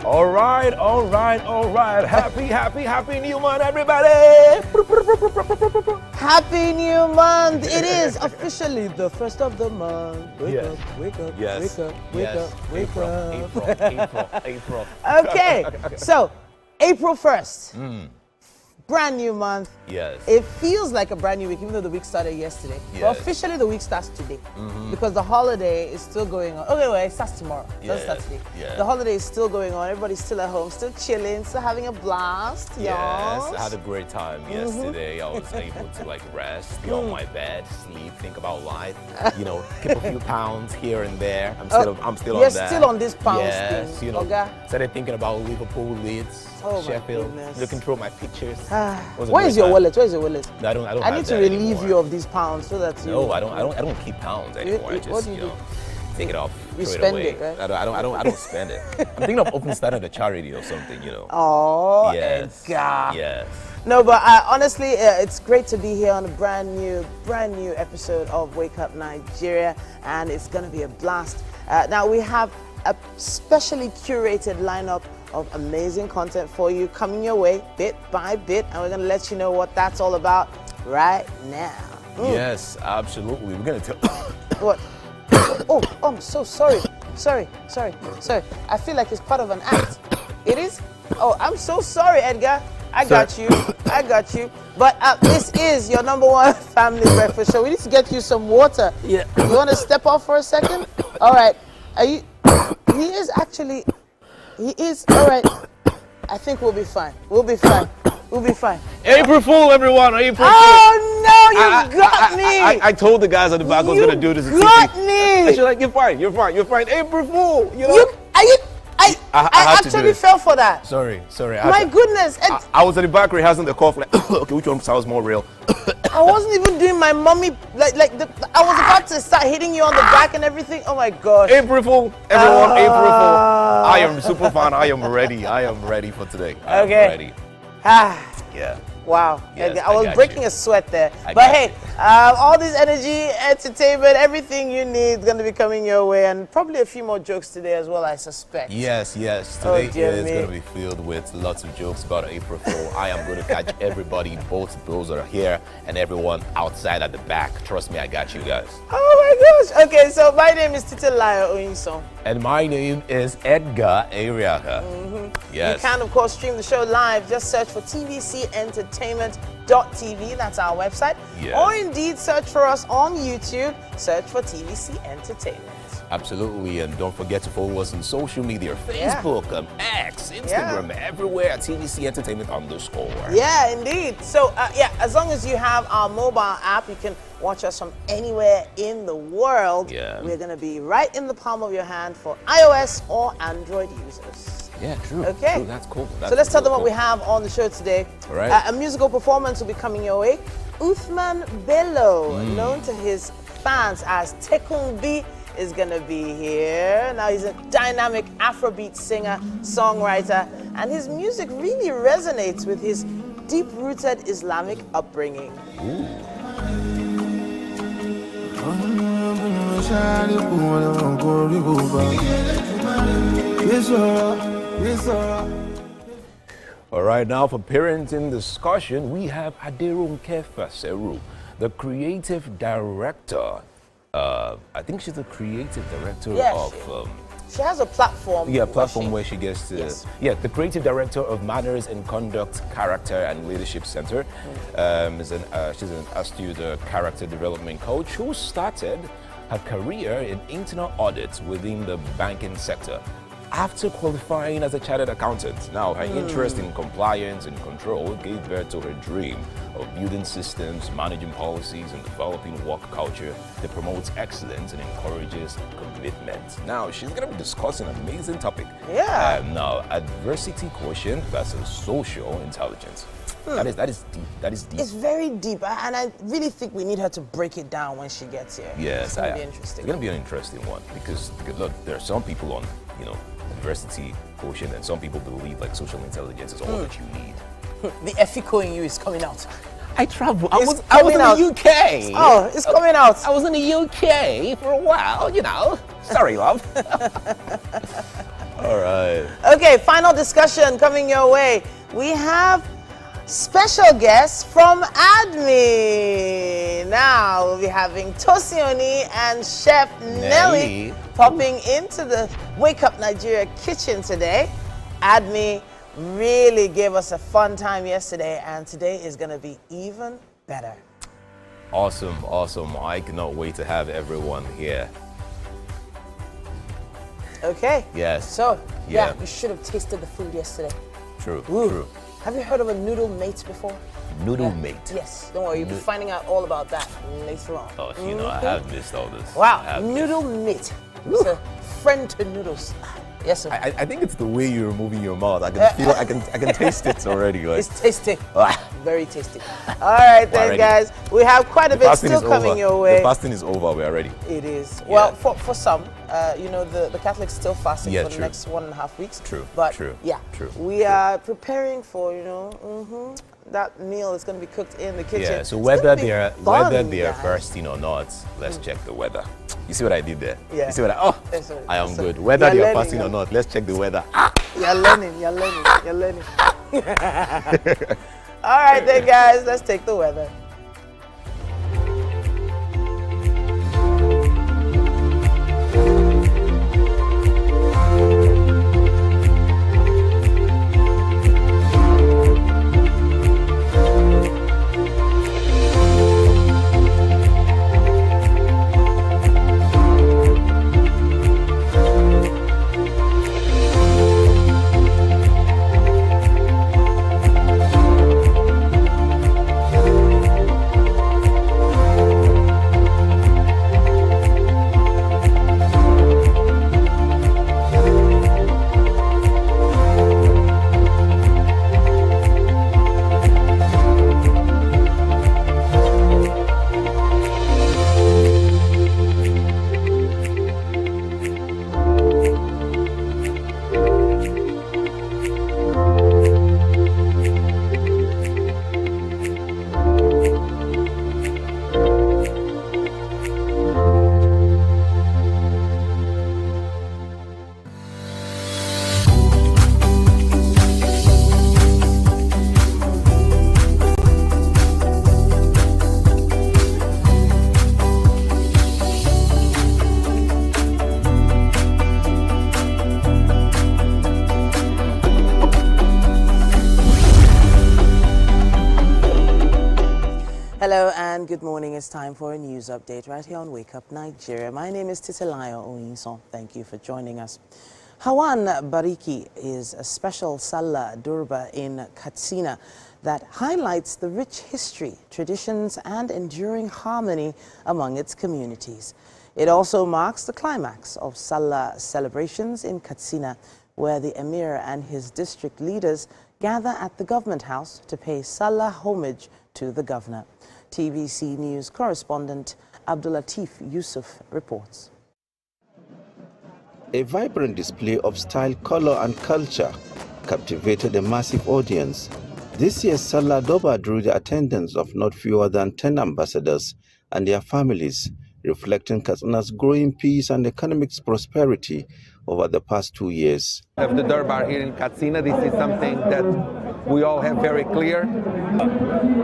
All right. Happy new month, everybody. Happy new month. It is officially the first of the month. Wake up. Yes. Wake up. April. Okay, so April 1st. Brand new month. Yes. It feels like a brand new week, even though the week started yesterday. Yes. But officially, the week starts today because the holiday is still going on. Okay, well, it starts tomorrow. It doesn't start today. Yeah. The holiday is still going on. Everybody's still at home, still chilling, still having a blast. Yes, I had a great time yesterday. I was able to rest, be on my bed, sleep, think about life. Keep a few pounds here and there. I'm still on that. You're still on this pounds yes, thing. Started thinking about Liverpool, Leeds, Sheffield, looking through my pictures. Where is your wallet? Where's your wallet? No, I don't. I need to relieve you of these pounds so that you. No, I don't keep pounds anymore. I just take it off. You throw spend it away. it, right? I don't spend it. I'm thinking of starting a charity or something. Oh, yes. Edgar. Yes. No, but honestly, it's great to be here on a brand new episode of Wake Up Nigeria, and it's gonna be a blast. Now we have a specially curated lineup of amazing content for you coming your way bit by bit, and we're going to let you know what that's all about right now. Yes, absolutely. We're going to tell... What? Oh, I'm so sorry. Sorry. I feel like it's part of an act. It is? Oh, I'm so sorry, Edgar. I got you. But this is your all breakfast show. We need to get you some water. Yeah. You want to step off for a second? All right. Are you... He is, all right. I think we'll be fine. April Fool, everyone! April Fool! Oh no, you got me! I told the guys at the back I was gonna do this. You got me! And she's like, you're fine. April Fool! I actually fell for that. Sorry. My goodness. I was at the back rehearsing the cough, like, okay, which one sounds more real? I wasn't even doing my mommy, I was about to start hitting you on the back and everything. Oh my gosh. April Fool, everyone, April Fool. I am super fan. I am ready for today. I am ready. Yeah. Wow. Yes, I was breaking a sweat there. But hey, all this energy, entertainment, everything you need is going to be coming your way, and probably a few more jokes today as well, I suspect. Yes. Today is going to be filled with lots of jokes about April Fool. I am going to catch everybody, both those that are here and everyone outside at the back. Trust me, I got you guys. Oh my gosh. Okay, so my name is Titilayo Oyinson. And my name is Edgar Ariaka. Yes. You can, of course, stream the show live. Just search for tvcentertainment.tv. That's our website. Yes. Or indeed, search for us on YouTube. Search for TVC Entertainment. Absolutely. And don't forget to follow us on social media. Facebook, X, Instagram, everywhere at TVC Entertainment _. Yeah, indeed. So, as long as you have our mobile app, you can watch us from anywhere in the world. Yeah. We're going to be right in the palm of your hand for iOS or Android users. Yeah, true. Okay. True, that's cool. So let's tell them what we have on the show today. All right. A musical performance will be coming your way. Uthman Bello, known to his fans as Tekumbi, is going to be here. Now, he's a dynamic Afrobeat singer, songwriter, and his music really resonates with his deep-rooted Islamic upbringing. Ooh. All right, now for parenting discussion, we have Aderunke Faseru, the creative director. I think she's the creative director of... she has a platform. Yeah, platform where she gets to... Yes. Yeah, the creative director of Manners and Conduct, Character and Leadership Center. She's an astute character development coach who started her career in internal audits within the banking sector after qualifying as a chartered accountant. Now, her interest in compliance and control gave birth to her dream of building systems, managing policies, and developing work culture that promotes excellence and encourages commitment. Now, she's going to be discussing an amazing topic. Yeah. Now, adversity quotient versus social intelligence. That is deep. It's very deep, and I really think we need her to break it down when she gets here. Yes, it's going to be interesting. It's going to be an interesting one because look, there are some people on, adversity quotient, and some people believe like social intelligence is all that you need. The ethical in you is coming out. I travel. I was in the UK. Oh, it's coming out. I was in the UK for a while, Sorry, love. All right. Okay, final discussion coming your way. We have special guests from Adme. Now we'll be having Tosioni and Chef Nelly popping into the Wake Up Nigeria kitchen today. Adme really gave us a fun time yesterday, and today is going to be even better. Awesome, awesome. I cannot wait to have everyone here. Okay. Yes. So, yeah, you should have tasted the food yesterday. True, Ooh. true. Have you heard of a noodle mate before? Noodle mate? Yes. Don't worry, you'll be finding out all about that later on. Oh, you know, I have missed all this. Wow, noodle mate. It's a friend to noodles. Yes, sir. I think it's the way you're moving your mouth. I can feel, I can taste it already. Like. It's tasty. Very tasty. All right, then, guys. We have quite a bit still coming your way. The fasting is over. We're ready. It is. Well, for some, you know, the Catholics still fasting for the next 1.5 weeks. True. But true. Yeah. True. We are preparing for, you know, that meal is going to be cooked in the kitchen. Yeah. So whether they're fasting or not, let's check the weather. You see what I did there? Yeah. You see what I am good. Whether they're fasting or not, let's check the weather. You're learning. You're learning. All right, then, guys. Let's take the weather. Hello and good morning. It's time for a news update right here on Wake Up Nigeria. My name is Titilayo Oyinson. Thank you for joining us. Hawan Bariki is a special Salah Durba in Katsina that highlights the rich history, traditions, and enduring harmony among its communities. It also marks the climax of Salah celebrations in Katsina, where the Emir and his district leaders gather at the government house to pay Salah homage to the governor. TVC News correspondent Abdulatif Yusuf reports. A vibrant display of style, color, and culture captivated a massive audience. This year's Salah Doba drew the attendance of not fewer than 10 ambassadors and their families, reflecting Katsina's growing peace and economic prosperity over the past 2 years. Of the Durbar here in Katsina, this is something that we all have very clear.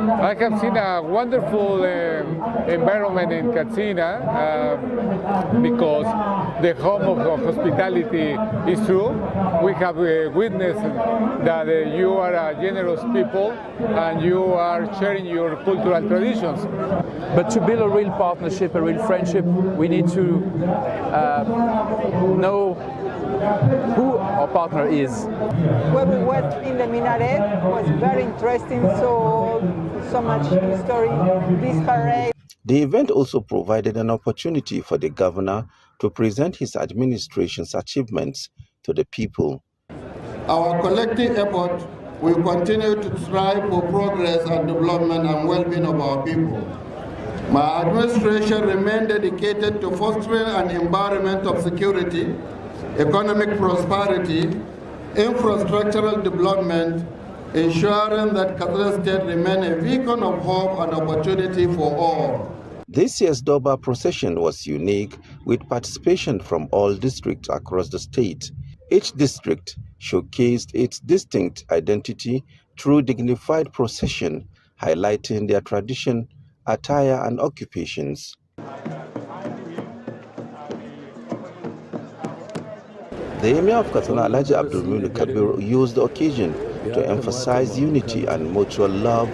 I have seen a wonderful environment in Katsina because the home of hospitality is true. We have witnessed that you are a generous people and you are sharing your cultural traditions. But to build a real partnership, a real friendship, we need to know who our partner is. When we went in the minaret, it was very interesting, so much history, this parade. The event also provided an opportunity for the governor to present his administration's achievements to the people. Our collective effort will continue to strive for progress and development and well-being of our people. My administration remains dedicated to fostering an environment of security, economic prosperity, infrastructural development, ensuring that Katsina State remains a beacon of hope and opportunity for all. This year's Durbar procession was unique, with participation from all districts across the state. Each district showcased its distinct identity through dignified procession, highlighting their tradition, attire, and occupations. The Emir of Katsina, Alhaji Abdulmumin Kabir, used the occasion to emphasize unity and mutual love,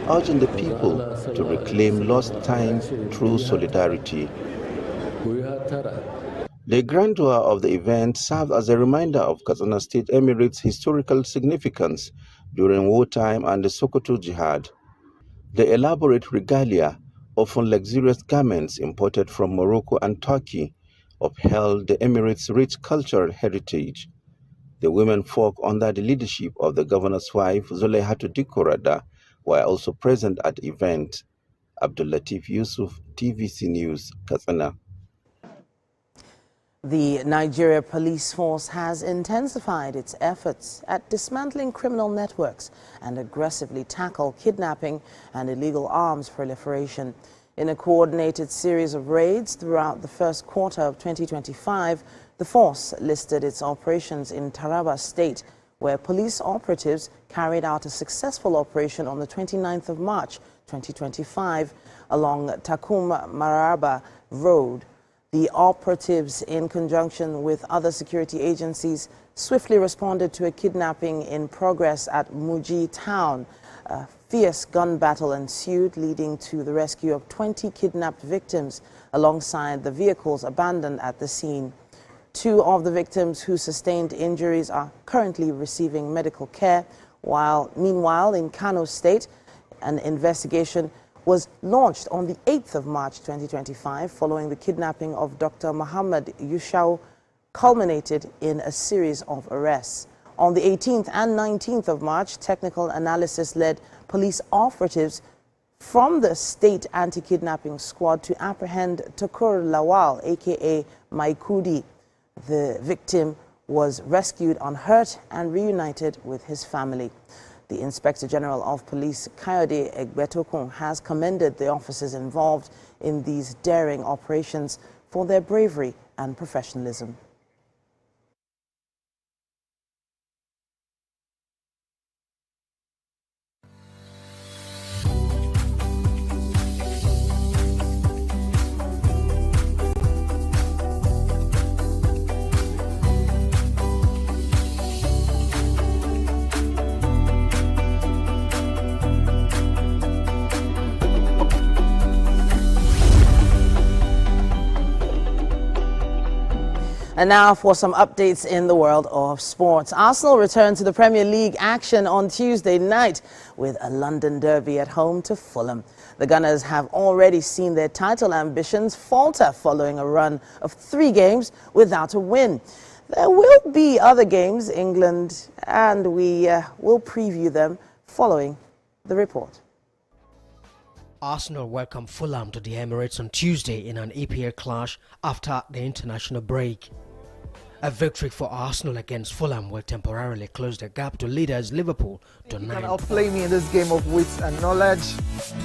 urging the people to reclaim lost time through solidarity. The grandeur of the event served as a reminder of Katsina State Emirate's historical significance during wartime and the Sokoto Jihad. The elaborate regalia, often luxurious garments imported from Morocco and Turkey, upheld the Emirates' rich cultural heritage. The women folk, under the leadership of the governor's wife, Zuleyhatu Dikorada, were also present at the event. Abdul Latif Yusuf, TVC News, Katsina. The Nigeria Police Force has intensified its efforts at dismantling criminal networks and aggressively tackle kidnapping and illegal arms proliferation. In a coordinated series of raids throughout the first quarter of 2025, the force listed its operations in Taraba State, where police operatives carried out a successful operation on the 29th of March 2025 along Takum Maraba Road. The operatives, in conjunction with other security agencies, swiftly responded to a kidnapping in progress at Muji town. A fierce gun battle ensued, leading to the rescue of 20 kidnapped victims alongside the vehicles abandoned at the scene. 2 of the victims who sustained injuries are currently receiving medical care, meanwhile in Kano State, an investigation was launched on the 8th of March 2025 following the kidnapping of Dr. Muhammad Yushau, culminated in a series of arrests. On the 18th and 19th of March, technical analysis led police operatives from the state anti-kidnapping squad to apprehend Tukur Lawal, aka Maikudi. The victim was rescued unhurt and reunited with his family. The Inspector General of Police, Kayode Egbetokun, has commended the officers involved in these daring operations for their bravery and professionalism. And now for some updates in the world of sports. Arsenal returned to the Premier League action on Tuesday night with a London derby at home to Fulham. The Gunners have already seen their title ambitions falter following a run of 3 games without a win. There will be other games, England, and we will preview them following the report. Arsenal welcomed Fulham to the Emirates on Tuesday in an EPL clash after the international break. A victory for Arsenal against Fulham will temporarily close the gap to leaders Liverpool to 9. You can outplay me in this game of wits and knowledge.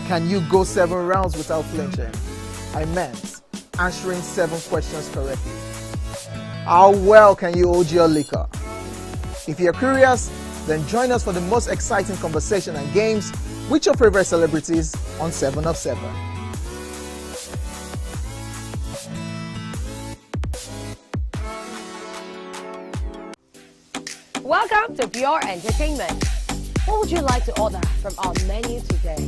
Can you go 7 rounds without flinching? I meant answering 7 questions correctly. How well can you hold your liquor? If you're curious, then join us for the most exciting conversation and games with your favorite celebrities on 7 of 7. Welcome to Pure Entertainment. What would you like to order from our menu today?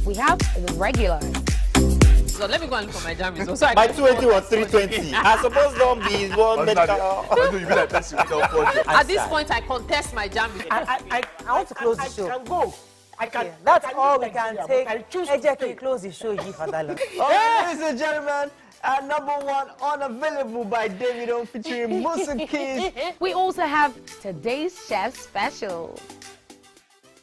We have the regular. So let me go and look for my jam results. My 280 was 320. I suppose don't be one medical. At this point, I contest my jam results. I want to close the show. I can go. I can. Yeah, that's all we can take. Ejeki, close the show. Ladies and gentlemen, number 1 unavailable by Davido featuring Musa Keys. We also have today's chef special.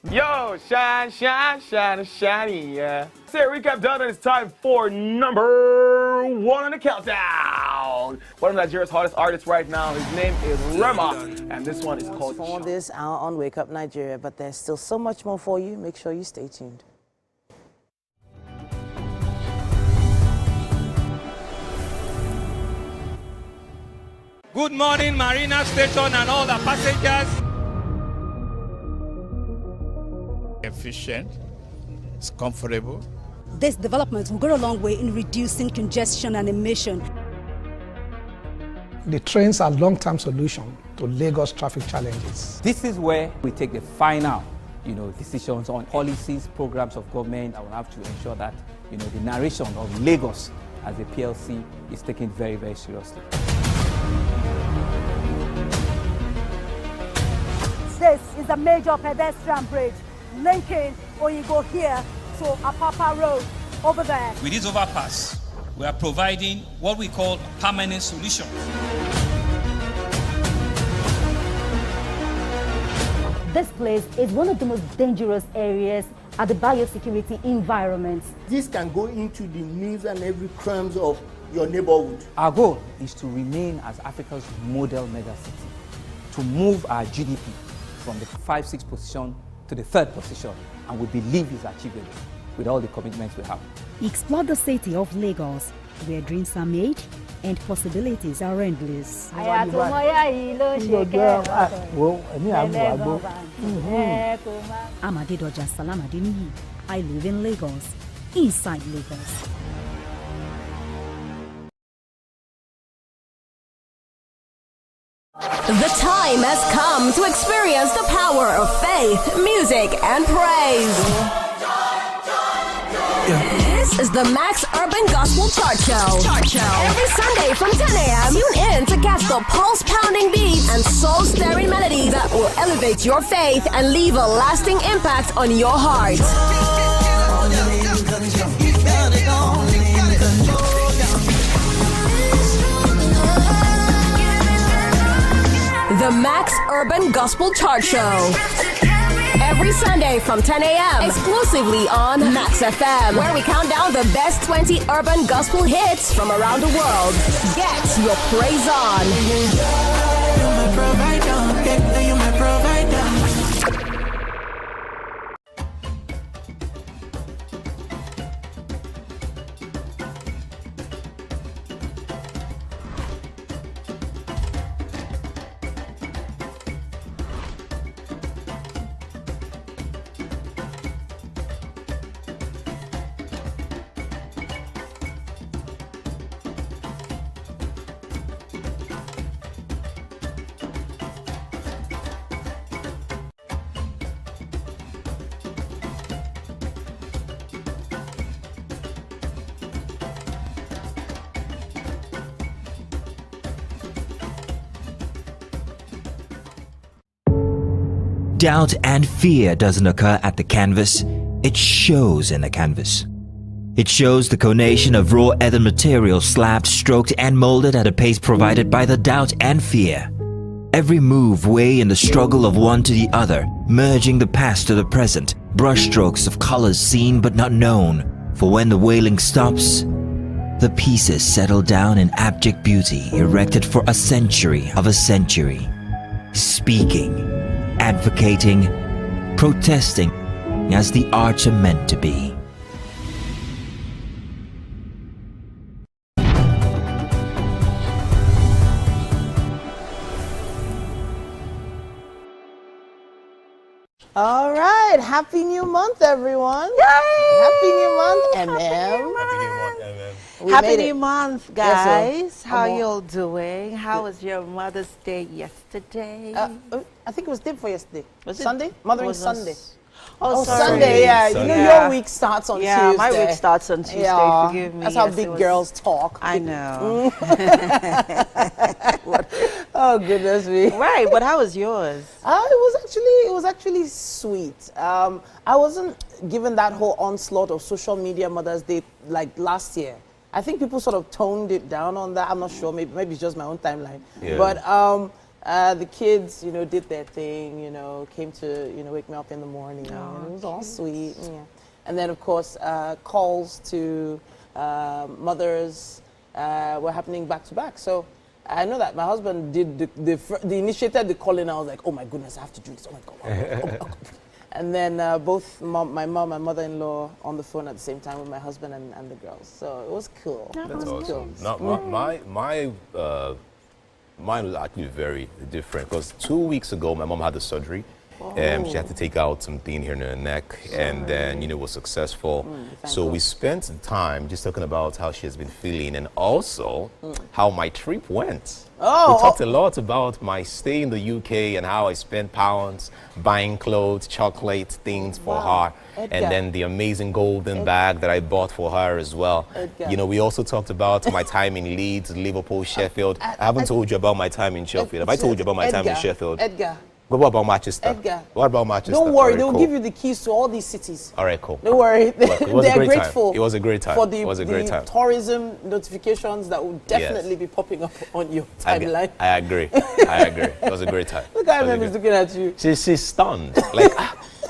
Yo, shine, shine, shine, shiny, yeah. Say recap done, and it's time for number 1 on the countdown. One of Nigeria's hottest artists right now, his name is Rema, and this one is called For this hour on Wake Up Nigeria, but there's still so much more for you. Make sure you stay tuned. Good morning, Marina Station and all the passengers. Efficient, it's comfortable. This development will go a long way in reducing congestion and emission. The trains are a long-term solution to Lagos traffic challenges. This is where we take the final, decisions on policies, programs of government. I will have to ensure that, the narration of Lagos as a PLC is taken very, very seriously. This is a major pedestrian bridge linking Oyinbo here to Apapa Road over there. With this overpass, we are providing what we call a permanent solution. This place is one of the most dangerous areas at the biosecurity environment. This can go into the news and every crimes of your neighborhood. Our goal is to remain as Africa's model megacity, to move our GDP from the 5-6 position to the 3rd position, and we believe it's achievable with all the commitments we have. Explore the city of Lagos, where dreams are made and possibilities are endless. Amadedoja Salamadini. I live in Lagos, inside Lagos. The time has come to experience the power of faith, music, and praise. This is the Max Urban Gospel Chart Show. Every Sunday from 10 a.m., tune in to catch the pulse-pounding beats and soul-stirring melodies that will elevate your faith and leave a lasting impact on your heart. The Max Urban Gospel Chart Show. Every Sunday from 10 a.m. exclusively on Max FM, where we count down the best 20 urban gospel hits from around the world. Get your praise on. You're my provider. You're my provider. Doubt and fear doesn't occur at the canvas, it shows in the canvas. It shows the conation of raw earthen material slabbed, stroked and molded at a pace provided by the doubt and fear. Every move way in the struggle of one to the other, merging the past to the present, brushstrokes of colors seen but not known. For when the wailing stops, the pieces settle down in abject beauty erected for a century of a century. Speaking, advocating, protesting as the arts are meant to be. All right, happy new month, everyone. Yay! Happy new month, MM. Happy new month, guys. Yes, How y'all doing? How was your Mother's Day yesterday? I think it was day before yesterday. Was it? Sunday? Mothering Sunday. Oh, sorry. Sunday, yeah. You know your week starts on Tuesday. Yeah, my week starts on Tuesday, forgive me. That's how Yes, big it was- girls talk. I know. Oh, goodness me. Right, but how was yours? It was actually sweet. I wasn't given that whole onslaught of social media Mother's Day like last year. I think people sort of toned it down on that. I'm not sure. Maybe it's just my own timeline. Yeah. But the kids, did their thing. Came to wake me up in the morning. And it was all sweet. Yeah. And then of course calls to mothers were happening back to back. So I know that my husband did the initiated the calling. I was like, oh my goodness, I have to do this. Oh my god. Oh my God. And then both my mom and mother-in-law on the phone at the same time with my husband and the girls. So it was cool. That's It was awesome. cool. No, my Mine was actually very different because 2 weeks ago, my mom had the surgery. She had to take out something here in her neck, and then, it was successful. So we spent the time just talking about how she has been feeling and also how my trip went. We talked a lot about my stay in the UK and how I spent pounds buying clothes, chocolate, things for her. And then the amazing golden bag that I bought for her as well. We also talked about my time in Leeds, Liverpool, Sheffield. I haven't told you about my time in Sheffield. Have I told you about my time in Sheffield? What about Manchester? Edgar. What about Manchester? Don't worry, they'll give you the keys to all these cities. All right, cool. Don't worry. They're grateful. It was a great time. For the tourism notifications that will definitely be popping up on your timeline. I agree. It was a great time. Look at him, he's looking at you. She's stunned. Like,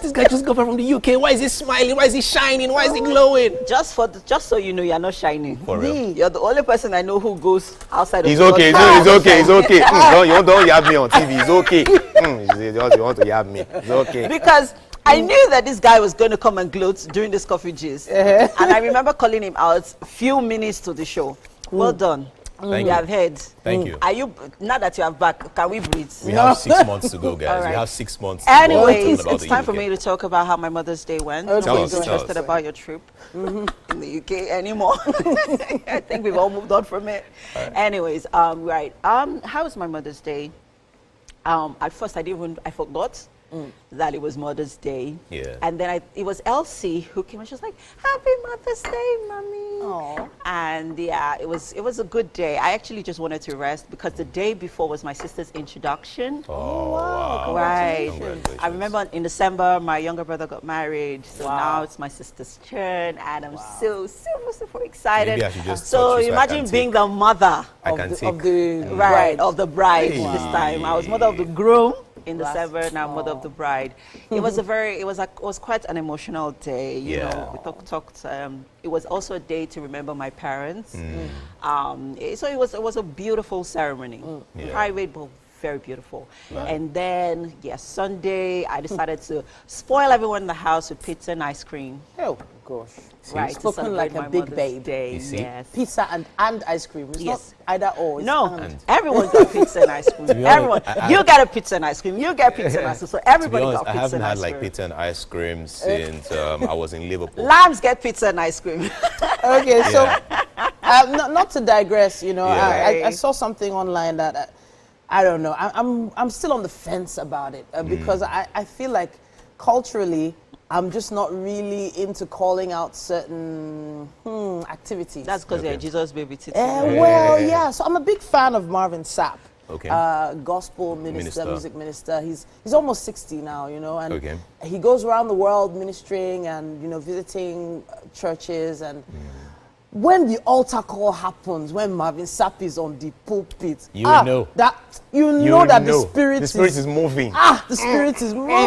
this guy just got back from the UK. Why is he smiling? Why is he shining? Why is he glowing? Just so you know, you're not shining. For real. You're the only person I know who goes outside of He's okay. He's okay. Don't yab me on TV. He's okay. You want to yab me. It's okay. Because I knew that this guy was going to come and gloat during this coffee gist. And I remember calling him out a few minutes to the show. Well done. Thank you you. have heard. Thank you. Are you, now that you have back, can we breathe? We have 6 months to go, guys. Right. We have 6 months to Anyways, go. it's time for me to talk about how my Mother's Day went. Nobody's interested about your trip in the UK anymore. I think we've all moved on from it. Right. Anyways, how was my Mother's Day? At first, I forgot that it was Mother's Day. Yeah. And then it was Elsie who came and she was like, "Happy Mother's Day, Mommy." Aww. And yeah, it was a good day. I actually just wanted to rest because the day before was my sister's introduction. Oh, wow. Right. I remember in December, my younger brother got married. So now it's my sister's turn and I'm so super excited. Maybe I should just so touch you imagine being the mother of the bride this time. I was mother of the groom in December, now mother of the bride. It was quite an emotional day. You know, we talked. It was also a day to remember my parents. So it was a beautiful ceremony, private but very beautiful. And then Sunday I decided to spoil everyone in the house with pizza and ice cream. Oh gosh. Right, spoken like a big babe. Yes. Pizza and ice cream. It's not either or. Everyone got pizza and ice cream. Everyone. You get a pizza and ice cream. You get pizza and ice cream. So everybody got pizza and ice cream. I haven't had like pizza and ice cream since I was in Liverpool. Lambs get pizza and ice cream. Okay, so not to digress, I saw something online that I don't know. I'm still on the fence about it because I feel like culturally I'm just not really into calling out certain activities. That's because you're Jesus baby too. So I'm a big fan of Marvin Sapp. Okay. Gospel minister, music minister. He's almost 60 now, and he goes around the world ministering and visiting churches and. When the altar call happens, when Marvin Sapp is on the pulpit, you know that the spirit is moving. The spirit is moving.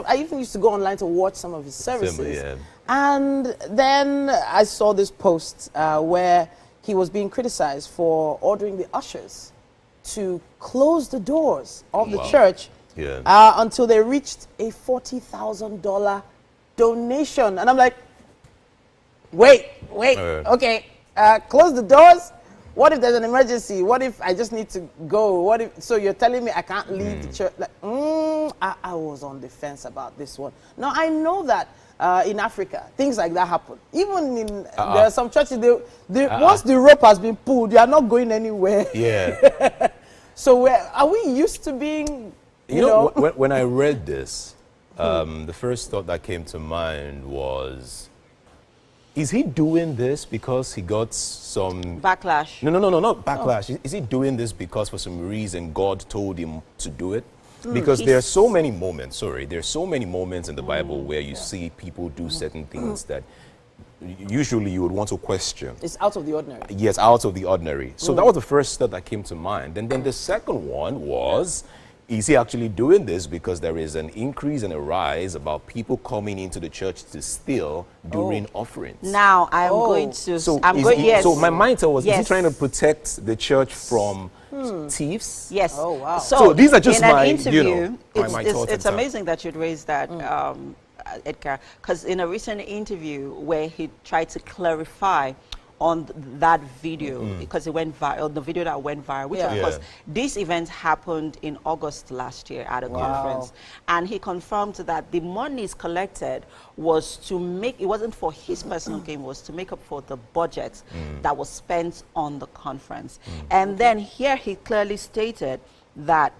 I even used to go online to watch some of his services. And then I saw this post where he was being criticized for ordering the ushers to close the doors of the church until they reached a $40,000 donation. And I'm like, wait, okay, close the doors. What if there's an emergency? What if I just need to go? So you're telling me I can't leave the church? Like, I was on the fence about this one. Now I know that in Africa things like that happen. Even in there are some churches. Once the rope has been pulled, you are not going anywhere. Yeah. So are we used to being? You know, when I read this, the first thought that came to mind was. Is he doing this because he got some... Backlash? No, not backlash. Is he doing this because for some reason God told him to do it? Because there are so many moments, there's so many moments in the Bible where you see people do certain things that usually you would want to question. It's out of the ordinary. Yes, out of the ordinary. So that was the first thought that came to mind. And then the second one was... Is he actually doing this because there is an increase and a rise about people coming into the church to steal during offerings? Now I'm going to. So my mindset was: is he trying to protect the church from thieves? Yes. Oh wow. So these are just in my an interview, my thoughts. It's amazing that you'd raise that, Edgar, because in a recent interview where he tried to clarify on that video because it went viral, the video that went viral, which of course, this event happened in August last year at a conference. And he confirmed that the monies collected was to make, it wasn't for his personal gain, was to make up for the budget that was spent on the conference. And then here he clearly stated that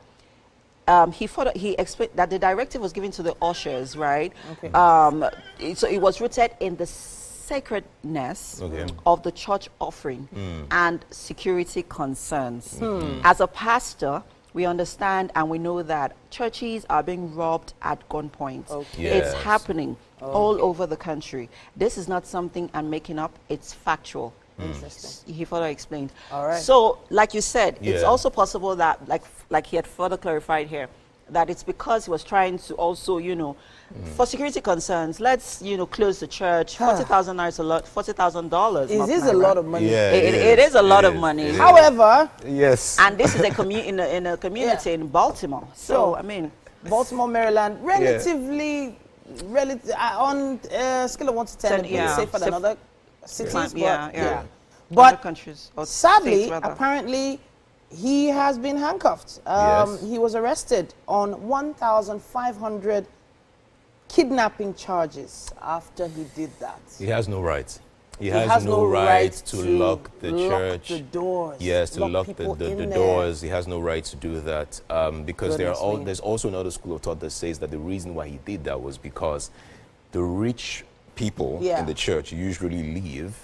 he explained that the directive was given to the ushers, right? So it was rooted in the sacredness of the church offering and security concerns. As a pastor, we understand and we know that churches are being robbed at gunpoint. It's happening all over the country. This is not something I'm making up, it's factual. He further explained. So, like you said, it's also possible that, like he had further clarified here, that it's because he was trying to also, you know, for security concerns, let's, you know, close the church. 40,000 naira is a lot. $40,000. It is a lot of money. It is a lot of money. However, and this is a in a community in Baltimore. So I mean, Baltimore, Maryland, relatively, on a scale of 1 to 10, safer than other cities. But other countries, sadly, states, apparently, he has been handcuffed. He was arrested on 1,500 kidnapping charges after he did that. He has no right. He has no right to lock the church. The doors. Yes, to lock the doors. He has no right to do that because there's also another school of thought that says that the reason why he did that was because the rich people in the church usually leave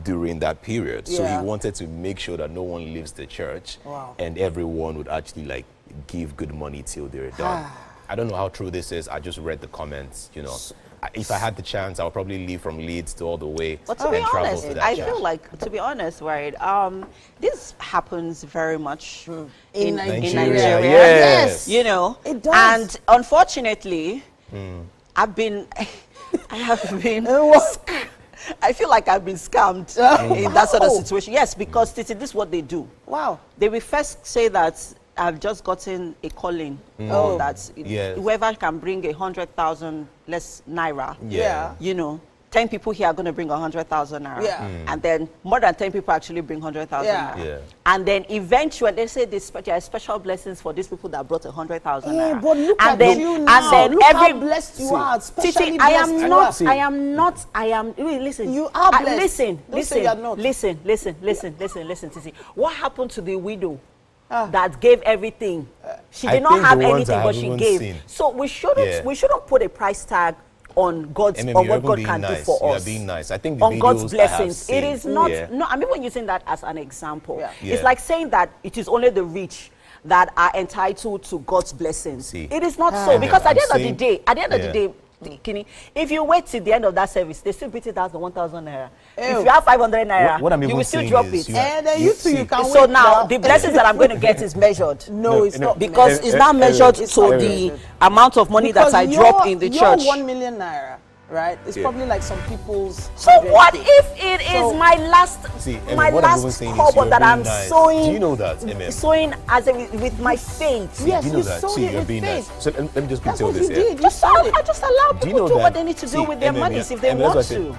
during that period. So he wanted to make sure that no one leaves the church and everyone would actually like give good money till they're done. I don't know how true this is. I just read the comments, you know. If I had the chance, I would probably leave from Leeds to all the way but to and be travel honest, to that I church. feel like, to be honest, right, this happens very much in Nigeria. Yes. You know, it does. And unfortunately, I have been, I feel like I've been scammed in that sort of situation. Yes, because this is what they do. Wow. They will first say that I've just gotten a calling. That whoever can bring 100,000 less naira. You know, 10 people here are going to bring 100,000 naira. And then more than 10 people actually bring 100,000 naira. And then eventually they say there are special blessings for these people that brought 100,000 naira. But look and at you now. And then look how blessed you are. Titi, I am listen. You are blessed. Listen, Titi. What happened to the widow that gave everything? She did not have anything, but she gave. So we shouldn't put a price tag on God's or what God can do for us. You are being nice. I think the on God's videos blessings. I have It is seen, not. No, I mean when using that as an example, it's Yeah. like saying that it is only the rich that are entitled to God's blessings. It is not so, because at the end of the day, Kini, if you wait till the end of that service, they still beat it as the 1,000 naira. If you have 500 naira, what I'm you even will still saying drop is it. And then you can so wait now the blessings that I'm going to get is measured. No, it's not, because it's not measured to the amount of money that I drop in the church. Your 1 million naira, right? It's probably like some people's. So what if it is my last kobo that I'm sewing? Do you know that, sewing with my faith. Yes, you know that. See, you're being nice. So let me just tell this. I just allow people to do what they need to do with their money if they want to.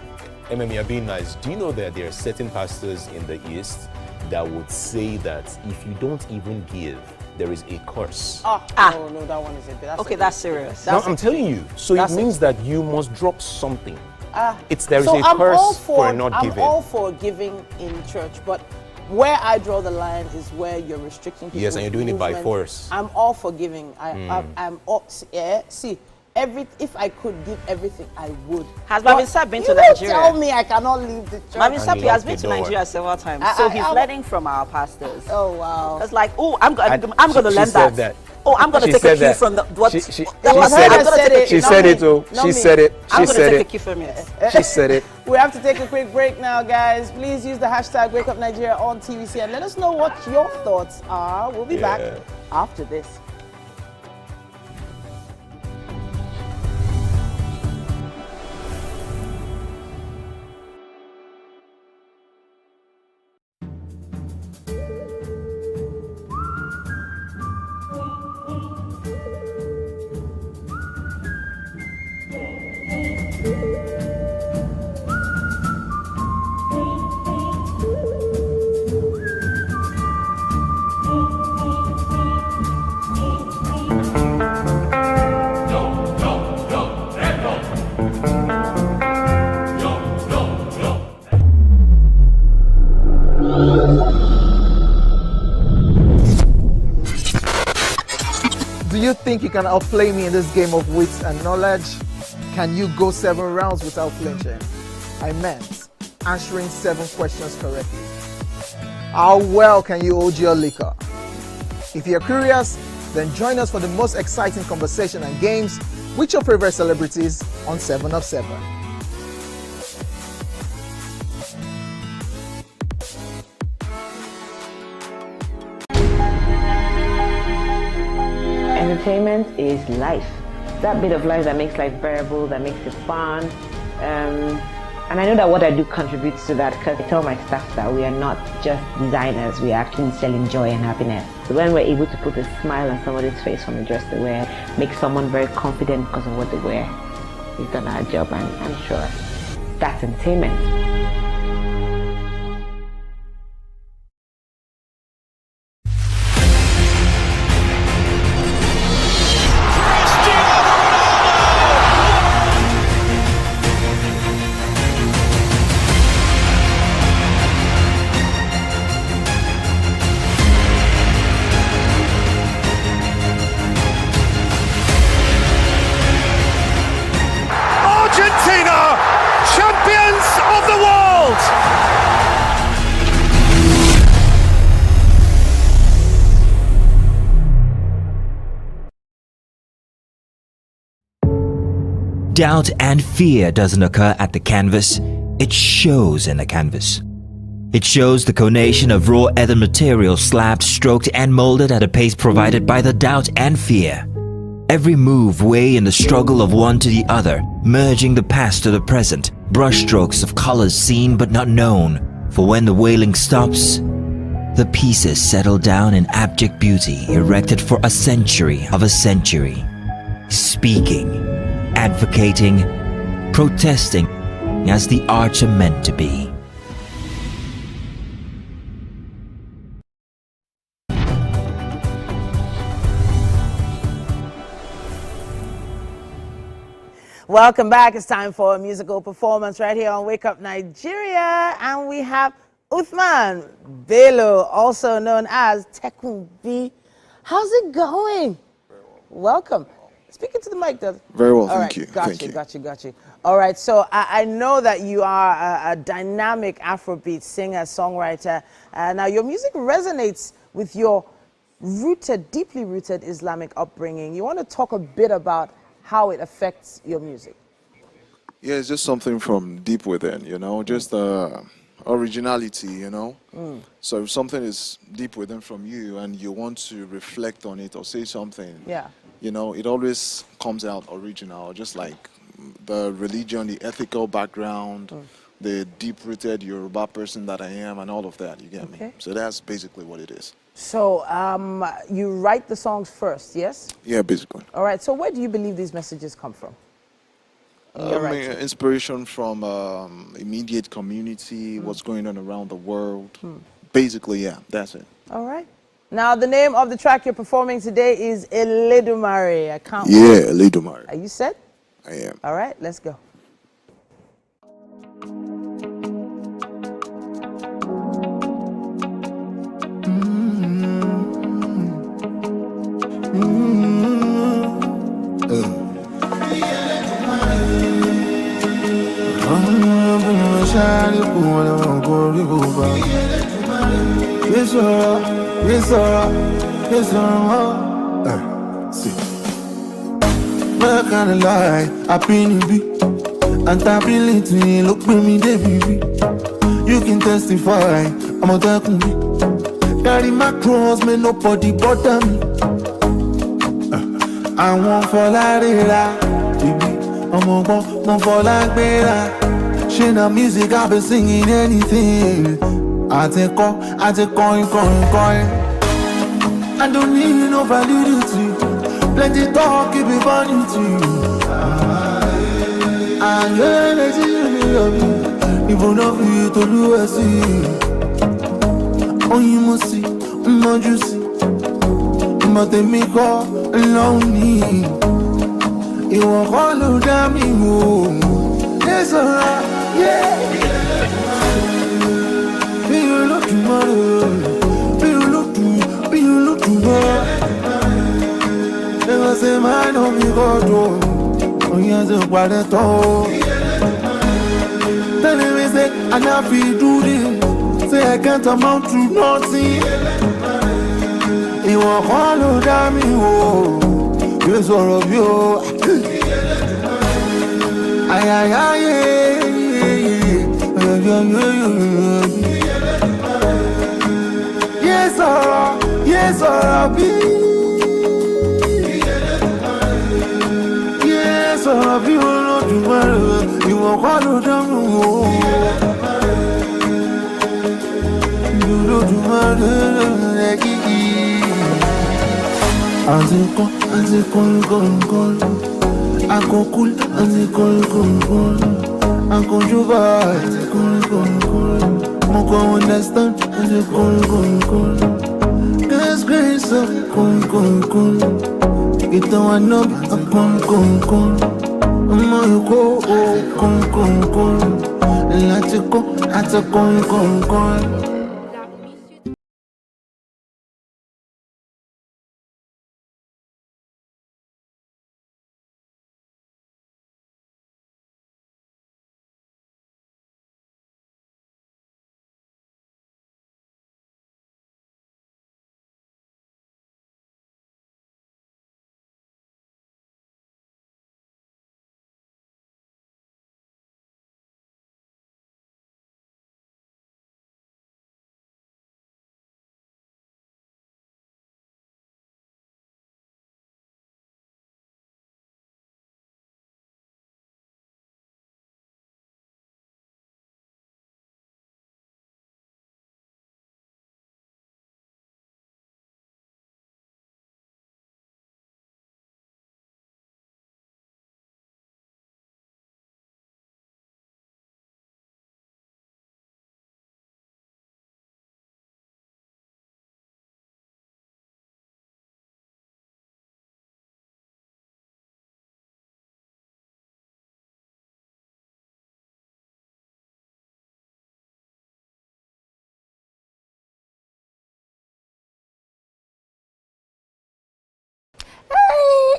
You're being nice. Do you know that there are certain pastors in the East that would say that if you don't even give, there is a curse? No, that one is a bit. Okay, that's serious. No, I'm telling you. So it means that you must drop something. There is so a I'm curse for not giving. I'm all for giving in church, but where I draw the line is where you're restricting people. Yes, and you're doing it by force. I'm all for giving. I'm all, see. If I could give everything, I would. Has Marvin Sapp been to Nigeria? Tell me I cannot leave the church. Marvin Sapp has been to Nigeria several times, so he's learning from our pastors. Oh wow! It's like, oh, I'm going to learn that. Oh, I'm going to take a cue from what she said it. She said it. She said it. I'm going to take a cue from it. She said it. We have to take a quick break now, guys. Please use the hashtag WakeUpNigeria on TVC and let us know what your thoughts are. We'll be back after this. Do you think you can outplay me in this game of wits and knowledge? Can you go 7 rounds without flinching? I meant answering 7 questions correctly. How well can you hold your liquor? If you're curious, then join us for the most exciting conversation and games with your favorite celebrities on 7 of 7. Entertainment is life. That bit of life that makes life bearable, that makes it fun. And I know that what I do contributes to that, because I tell my staff that we are not just designers, we are actually selling joy and happiness. So when we're able to put a smile on somebody's face from the dress they wear, make someone very confident because of what they wear, we've done our job, and I'm sure that's entertainment. Doubt and fear doesn't occur at the canvas, it shows in the canvas. It shows the conation of raw earthen material slabbed, stroked and molded at a pace provided by the doubt and fear. Every move way in the struggle of one to the other, merging the past to the present, brushstrokes of colors seen but not known. For when the wailing stops, the pieces settle down in abject beauty erected for a century of a century. Speaking, advocating, protesting as the arts are meant to be. Welcome back. It's time for a musical performance right here on Wake Up Nigeria. And we have Uthman Bello, also known as Tekun B. How's it going? Welcome. Speaking to the mic, does Very well, All thank right, you. Got you. All right, so I know that you are a dynamic Afrobeat singer, songwriter. Now, your music resonates with your deeply rooted Islamic upbringing. You want to talk a bit about how it affects your music? Yeah, it's just something from deep within, just originality, So if something is deep within from you and you want to reflect on it or say something, it always comes out original, just like the religion, the ethical background, the deep-rooted Yoruba person that I am and all of that, you get me? So that's basically what it is. So you write the songs first, yes? Yeah, basically. All right, so where do you believe these messages come from? Inspiration from immediate community, what's going on around the world. Basically, yeah, that's it. All right. Now, the name of the track you're performing today is Eledumare. I can't Yeah, wait. Eledumare. Are you set? I am. All right, let's go. Not gonna lie, I've been in beat and ability look for me, baby. You can testify, I'm a dark carry my cross, may nobody bother me. I want for la baby. I'm on for la better. She na music, I've been singing anything. I take coin. I don't need no validity. Plenty talk, keep it vanity. I ain't a genie, even though you to do a see. Oh, you must see, more juicy. But they make all lonely. You won't follow down me. It's alright, yeah. Be you look tomorrow. Be you look tomorrow. say man on me go do. Oh yes, what it all. Telling me say I not feel do this. Say I can't amount to nothing. You want all of that me oh. You sort of you. Ay ay ay yes or be. Yes or be no tomorrow. You won't follow them no. You don't tomorrow. As it call. I go cool, as it call. I go Juba, as it call. Moko understand, as it call. There's grace of call. It don't know, I call. I'ma go, call. Let it go, at a call.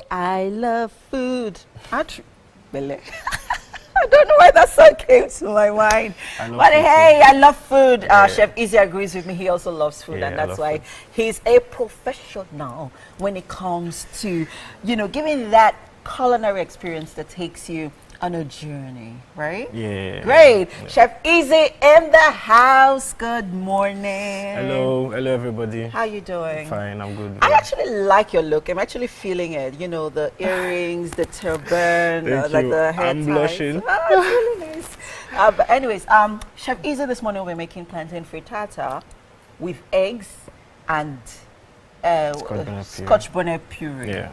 I love food. I don't know why that song came to my mind. But hey, I love food. Chef Izzy agrees with me. He also loves food, and that's why he's a professional when it comes to, giving that culinary experience that takes you on a journey, right? Yeah. Great. Yeah. Chef Izzy in the house. Good morning. Hello everybody. How you doing? Fine, I'm good. I actually like your look. I'm actually feeling it. The earrings, the turban, like the hair I'm blushing. It's really nice. But anyways, Chef Izzy, this morning we're making plantain frittata with eggs and Scotch bonnet puree. Yeah.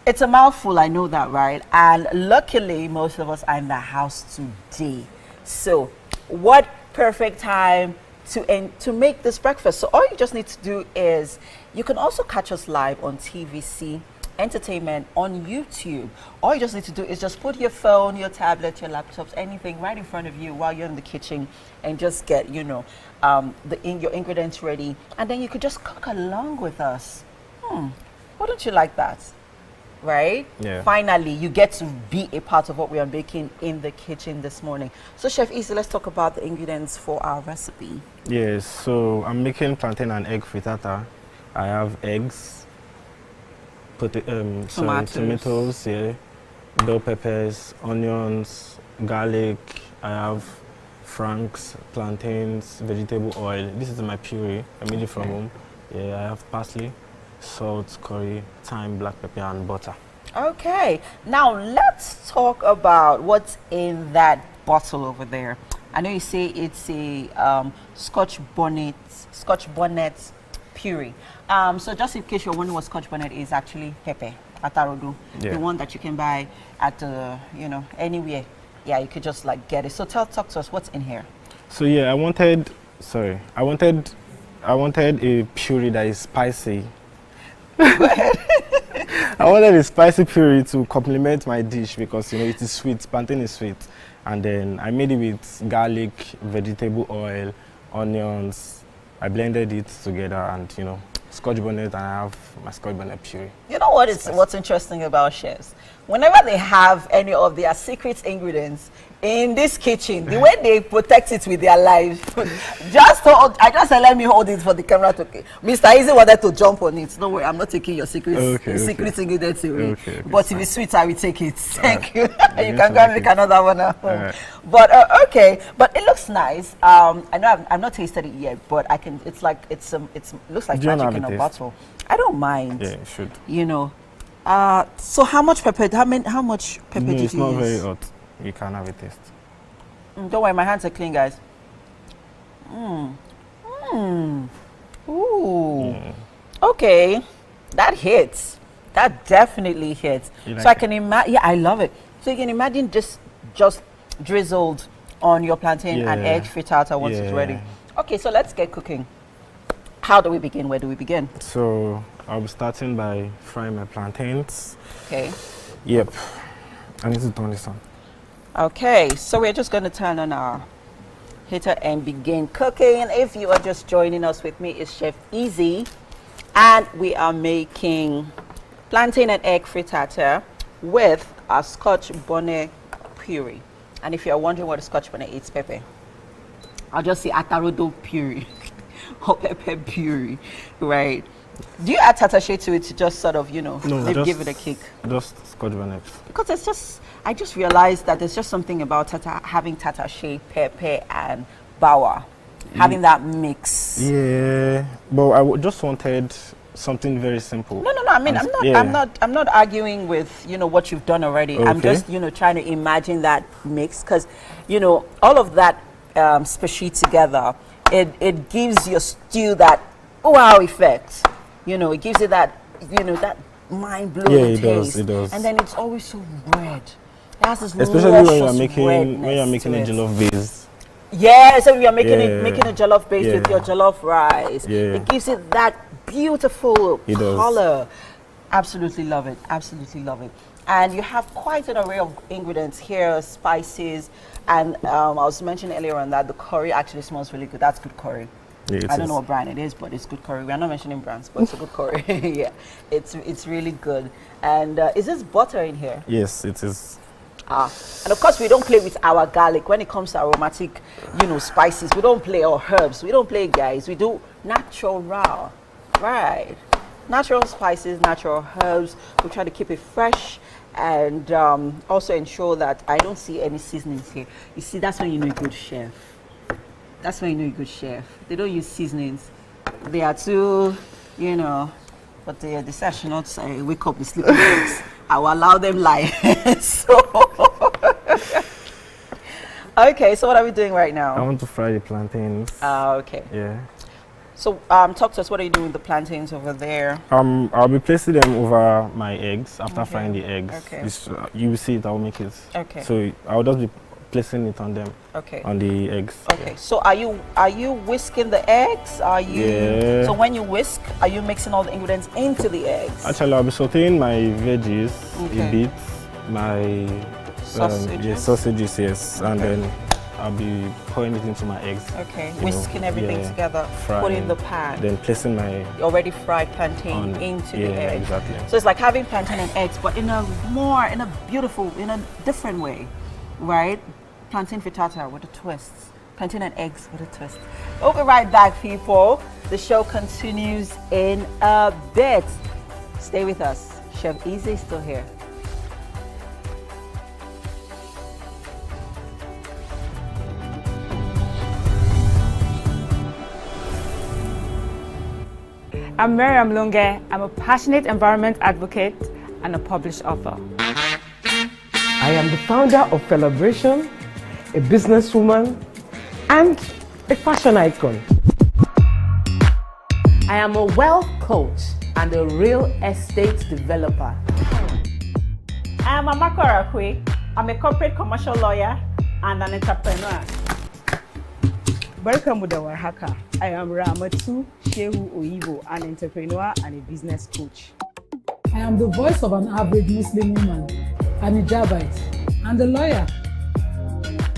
It's a mouthful, I know that, right? And luckily, most of us are in the house today. So, what perfect time to make this breakfast? So, all you just need to do is, you can also catch us live on TVC Entertainment on YouTube. All you just need to do is just put your phone, your tablet, your laptops, anything right in front of you while you're in the kitchen, and just get, your ingredients ready. And then you could just cook along with us. Wouldn't you like that? Right? Yeah. Finally, you get to be a part of what we are making in the kitchen this morning. So, Chef Izzy, let's talk about the ingredients for our recipe. Yes, so I'm making plantain and egg frittata. I have eggs, tomatoes, bell peppers, onions, garlic. I have franks, plantains, vegetable oil. This is my puree. I made it from home. Yeah, I have parsley, salt, curry, thyme, black pepper, and butter. Okay, now let's talk about what's in that bottle over there. I know you say it's a Scotch bonnet puree. So just in case you're wondering what Scotch bonnet is, actually pepper, atarodo, the one that you can buy at anywhere. Yeah, you could just get it. So talk to us, what's in here? So yeah, I wanted a puree that is spicy. Go ahead. I wanted a spicy puree to complement my dish because it is sweet. Plantain is sweet, and then I made it with garlic, vegetable oil, onions. I blended it together, and Scotch bonnet, and I have my Scotch bonnet puree. You know what's interesting about chefs? Whenever they have any of their secret ingredients in this kitchen, the way they protect it with their lives, I just said, let me hold it for the camera to. Mr. Easy wanted to jump on it. No way, I'm not taking your secret ingredients away. But if it's sweet, I will take it. Thank you. You can go and make another one at home. But okay, but it looks nice. I know I've not tasted it yet, but I can. It's like it looks like magic in a bottle. I don't mind. Yeah, it should. You know. So how much pepper? How much pepper did you use? It's not very hot. You can have a taste. Don't worry, my hands are clean, guys. Ooh. Okay, that hits. That definitely hits. So I can imagine. Yeah, I love it. So you can imagine just drizzled on your plantain and egg frittata once it's ready. Okay, so let's get cooking. How do we begin? Where do we begin? So I'll be starting by frying my plantains. Okay. Yep. I need to turn this on. Okay, so we're just going to turn on our heater and begin cooking. And if you are just joining us, with me is Chef Easy, and we are making plantain and egg frittata with our Scotch bonnet puree. And if you're wondering what a Scotch bonnet is, pepper, I'll just say atarodo puree or pepper puree, right? Do you add tatashe to it to just sort of, maybe give it a kick? Just Scotch bonnet. Because it's just, I just realized that there's just something about having tatashe, pepper, and bawa, having that mix. Yeah, but I just wanted something very simple. No. I mean, I'm not arguing with what you've done already. Okay. I'm just trying to imagine that mix, because all of that species together, it gives your stew that wow effect. It gives it that that mind-blowing taste. It does. And then it's always so red. It has this especially when you're making a jollof base. Yeah, so you're making a jollof base with your jollof rice. Yeah. It gives it that beautiful color. Absolutely love it. Absolutely love it. And you have quite an array of ingredients here, spices, and I was mentioning earlier on that the curry actually smells really good. That's good curry. Yeah, I don't know what brand it is, but it's good curry. We are not mentioning brands, but it's a good curry. Yeah, it's really good. And is this butter in here? Yes, it is. And of course we don't play with our garlic when it comes to aromatic, spices. We don't play, or herbs. We don't play, guys. We do natural raw, right? Natural spices, natural herbs. We try to keep it fresh, and also ensure that I don't see any seasonings here. You see, that's when you know a good chef. That's when you know a good chef. They don't use seasonings. They are too, but they decide not to say, wake up, the sleeping dogs. I will allow them lie. Okay, so what are we doing right now? I want to fry the plantains. Okay. Yeah. So talk to us, what are you doing with the plantains over there? I'll be placing them over my eggs after frying the eggs. Okay. You will see it, I'll make it. Okay. So I'll just be placing it on them. Okay. On the eggs. Okay. So are you whisking the eggs? Are you? Yeah. So when you whisk, are you mixing all the ingredients into the eggs? Actually, I'll be sauteing my veggies a bit, my sausages, yes, and then I'll be pouring it into my eggs. Okay. Whisking everything together, put in the pan. Then placing my already fried plantain into the egg. Exactly. So it's like having plantain and eggs, but in a different way, right? Plantain frittata with a twist. Plantain and eggs with a twist. We'll be right back, people. The show continues in a bit. Stay with us. Chef Easy is still here. I'm Miriam Lunge. I'm a passionate environment advocate and a published author. I am the founder of Celebration, a businesswoman, and a fashion icon. I am a wealth coach and a real estate developer. I am Amako Arakwe. I'm a corporate commercial lawyer and an entrepreneur. Barka Muda Warhaka. I am Ramatu Shehu Oyibo, an entrepreneur and a business coach. I am the voice of an average Muslim woman, an hijabite, and a lawyer.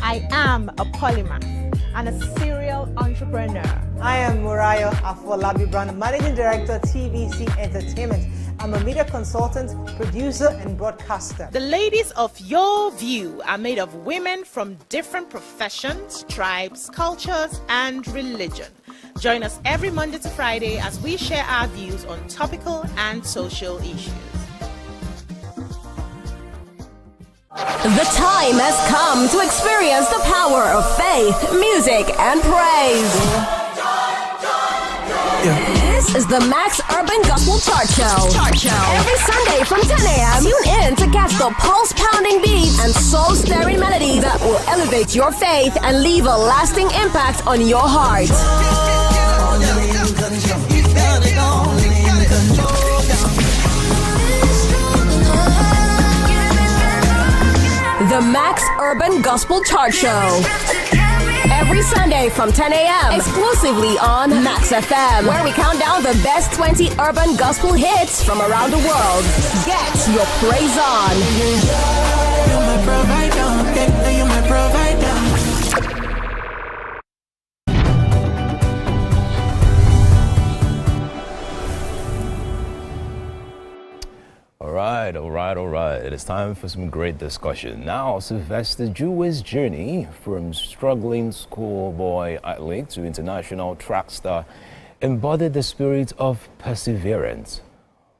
I am a polymath and a serial entrepreneur. I am Murayo Afolabi Brown, Managing Director, TVC Entertainment. I'm a media consultant, producer, and broadcaster. The ladies of Your View are made of women from different professions, tribes, cultures, and religion. Join us every Monday to Friday as we share our views on topical and social issues. The time has come to experience the power of faith, music, and praise. This is the Max Urban Gospel Chart Show. Every Sunday from 10 a.m. Tune in to catch the pulse-pounding beats and soul-stirring melodies that will elevate your faith and leave a lasting impact on your heart. The Max Urban Gospel Chart Show. Every Sunday from 10 a.m. exclusively on Max FM, where we count down the best 20 urban gospel hits from around the world. Get your praise on. You're my provider, you're my provider. All right. It is time for some great discussion. Now, Sylvester Jewell's journey from struggling schoolboy athlete to international track star embodied the spirit of perseverance.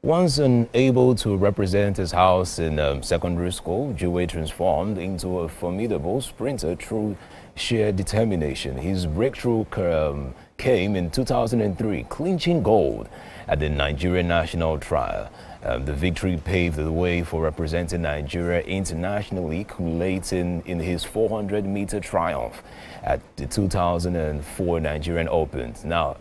Once unable to represent his house in secondary school, Jewell transformed into a formidable sprinter through sheer determination. His breakthrough came in 2003, clinching gold at the Nigerian national trial. The victory paved the way for representing Nigeria internationally, culminating in his 400-meter triumph at the 2004 Nigerian Open. Now,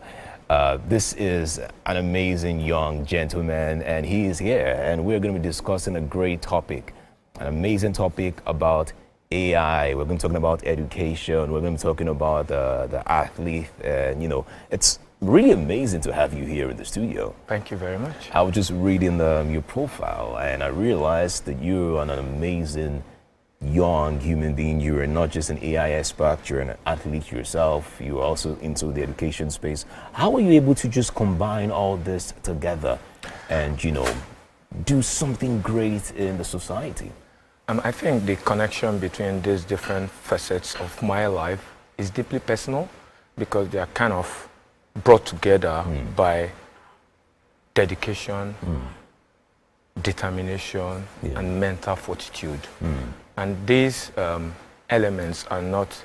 this is an amazing young gentleman, and he is here, and we're going to be discussing a great topic, an amazing topic about AI. We're going to be talking about education. We're going to be talking about the athlete, and it's really amazing to have you here in the studio. Thank you very much. I was just reading your profile, and I realized that you're an amazing young human being. You're not just an AI expert, you're an athlete yourself. You're also into the education space. How are you able to just combine all this together and, do something great in the society? I think the connection between these different facets of my life is deeply personal, because they are kind of brought together by dedication, determination, and mental fortitude. And these elements are not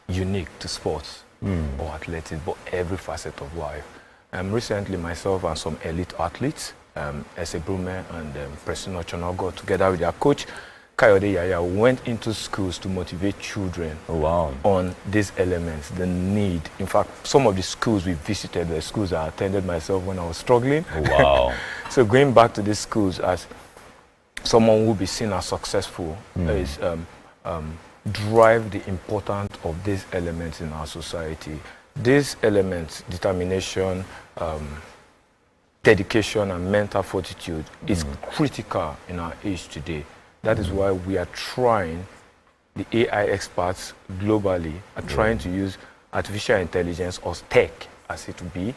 unique to sports or athletics, but every facet of life. Recently, myself and some elite athletes, Ese Brume and Preston Ochono, got together with their coach, Kayode Yaya, went into schools to motivate children on these elements, the need. In fact, some of the schools we visited, the schools I attended myself when I was struggling. So going back to these schools as someone who will be seen as successful is drive the importance of these elements in our society. These elements, determination, dedication, and mental fortitude, is critical in our age today. That is why we are trying, the AI experts globally are trying to use artificial intelligence, or tech as it would be,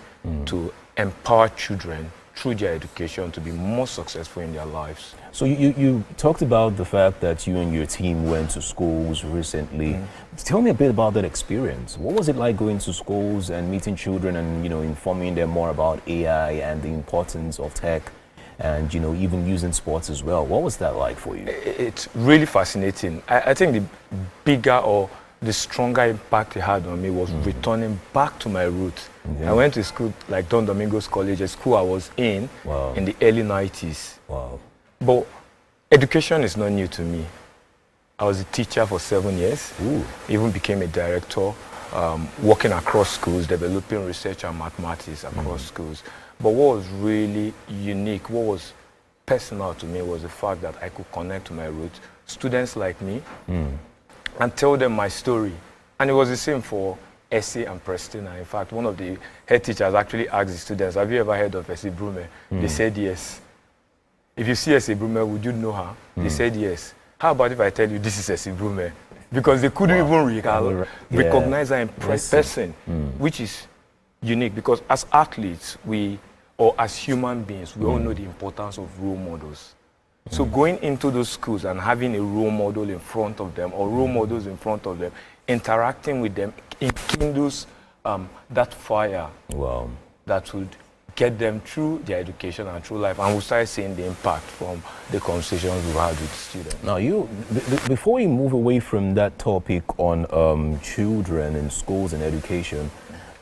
to empower children through their education to be more successful in their lives. So you talked about the fact that you and your team went to schools recently. Tell me a bit about that experience. What was it like going to schools and meeting children and informing them more about AI and the importance of tech? And even using sports as well. What was that like for you? It's really fascinating. I think the bigger or the stronger impact it had on me was returning back to my roots. I went to school like Don Domingos College, a school I was in the early 90s. But education is not new to me. I was a teacher for 7 years. Even became a director, working across schools, developing research and mathematics across schools. But what was really unique, what was personal to me, was the fact that I could connect to my roots, students like me, and tell them my story. And it was the same for Essie and Preston. And in fact, one of the head teachers actually asked the students, have you ever heard of Essie Brume? They said yes. If you see Essie Brume, would you know her? They said yes. How about if I tell you this is Essie Brume? because they couldn't even recognize her in person, which is unique because as athletes, or as human beings, we all know the importance of role models. So going into those schools and having a role model in front of them or role models in front of them, interacting with them, it kindles that fire that would get them through their education and through life, and we'll start seeing the impact from the conversations we've had with students. Now, before you move away from that topic on children in schools and education,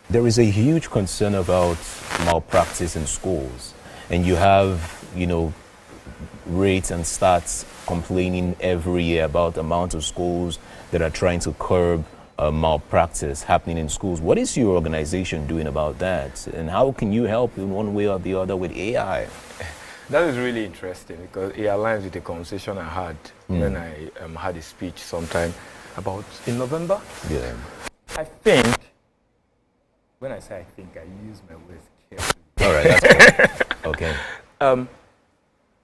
there is a huge concern about malpractice in schools, and you have, rates and stats complaining every year about the amount of schools that are trying to curb malpractice happening in schools. What is your organization doing about that, and how can you help in one way or the other with AI? That is really interesting because it aligns with the conversation I had when I had a speech sometime in November. Yeah. I think, when I say I think, I use my words carefully. All right, that's cool. Okay.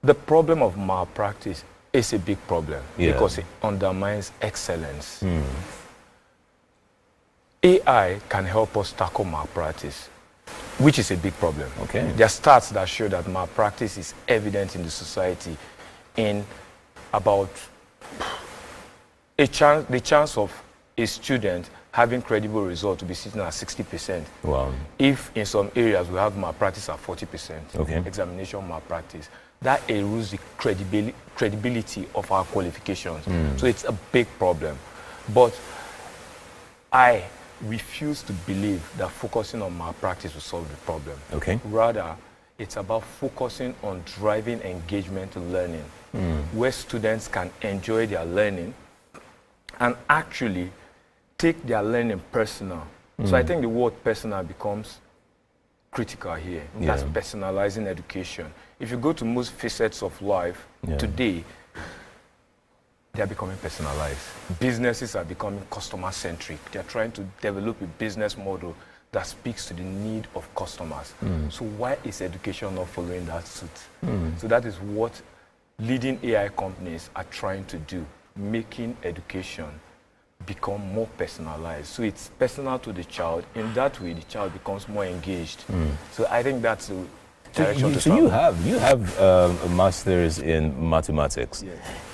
The problem of malpractice is a big problem because it undermines excellence. AI can help us tackle malpractice, which is a big problem. Okay. There are stats that show that malpractice is evident in the society in about the chance of a student having credible results to be sitting at 60%. Wow. If in some areas we have malpractice at 40%, examination malpractice, that erodes the credibility of our qualifications. So it's a big problem. But I refuse to believe that focusing on malpractice will solve the problem. Okay. Rather, it's about focusing on driving engagement to learning, where students can enjoy their learning and actually take their learning personal. So I think the word personal becomes critical here. That's personalizing education. If you go to most facets of life today, they are becoming personalized. Businesses are becoming customer-centric. They are trying to develop a business model that speaks to the need of customers. So why is education not following that suit? So that is what leading AI companies are trying to do, making education become more personalized. So it's personal to the child. In that way, the child becomes more engaged. So I think that's the direction to you have a master's in mathematics,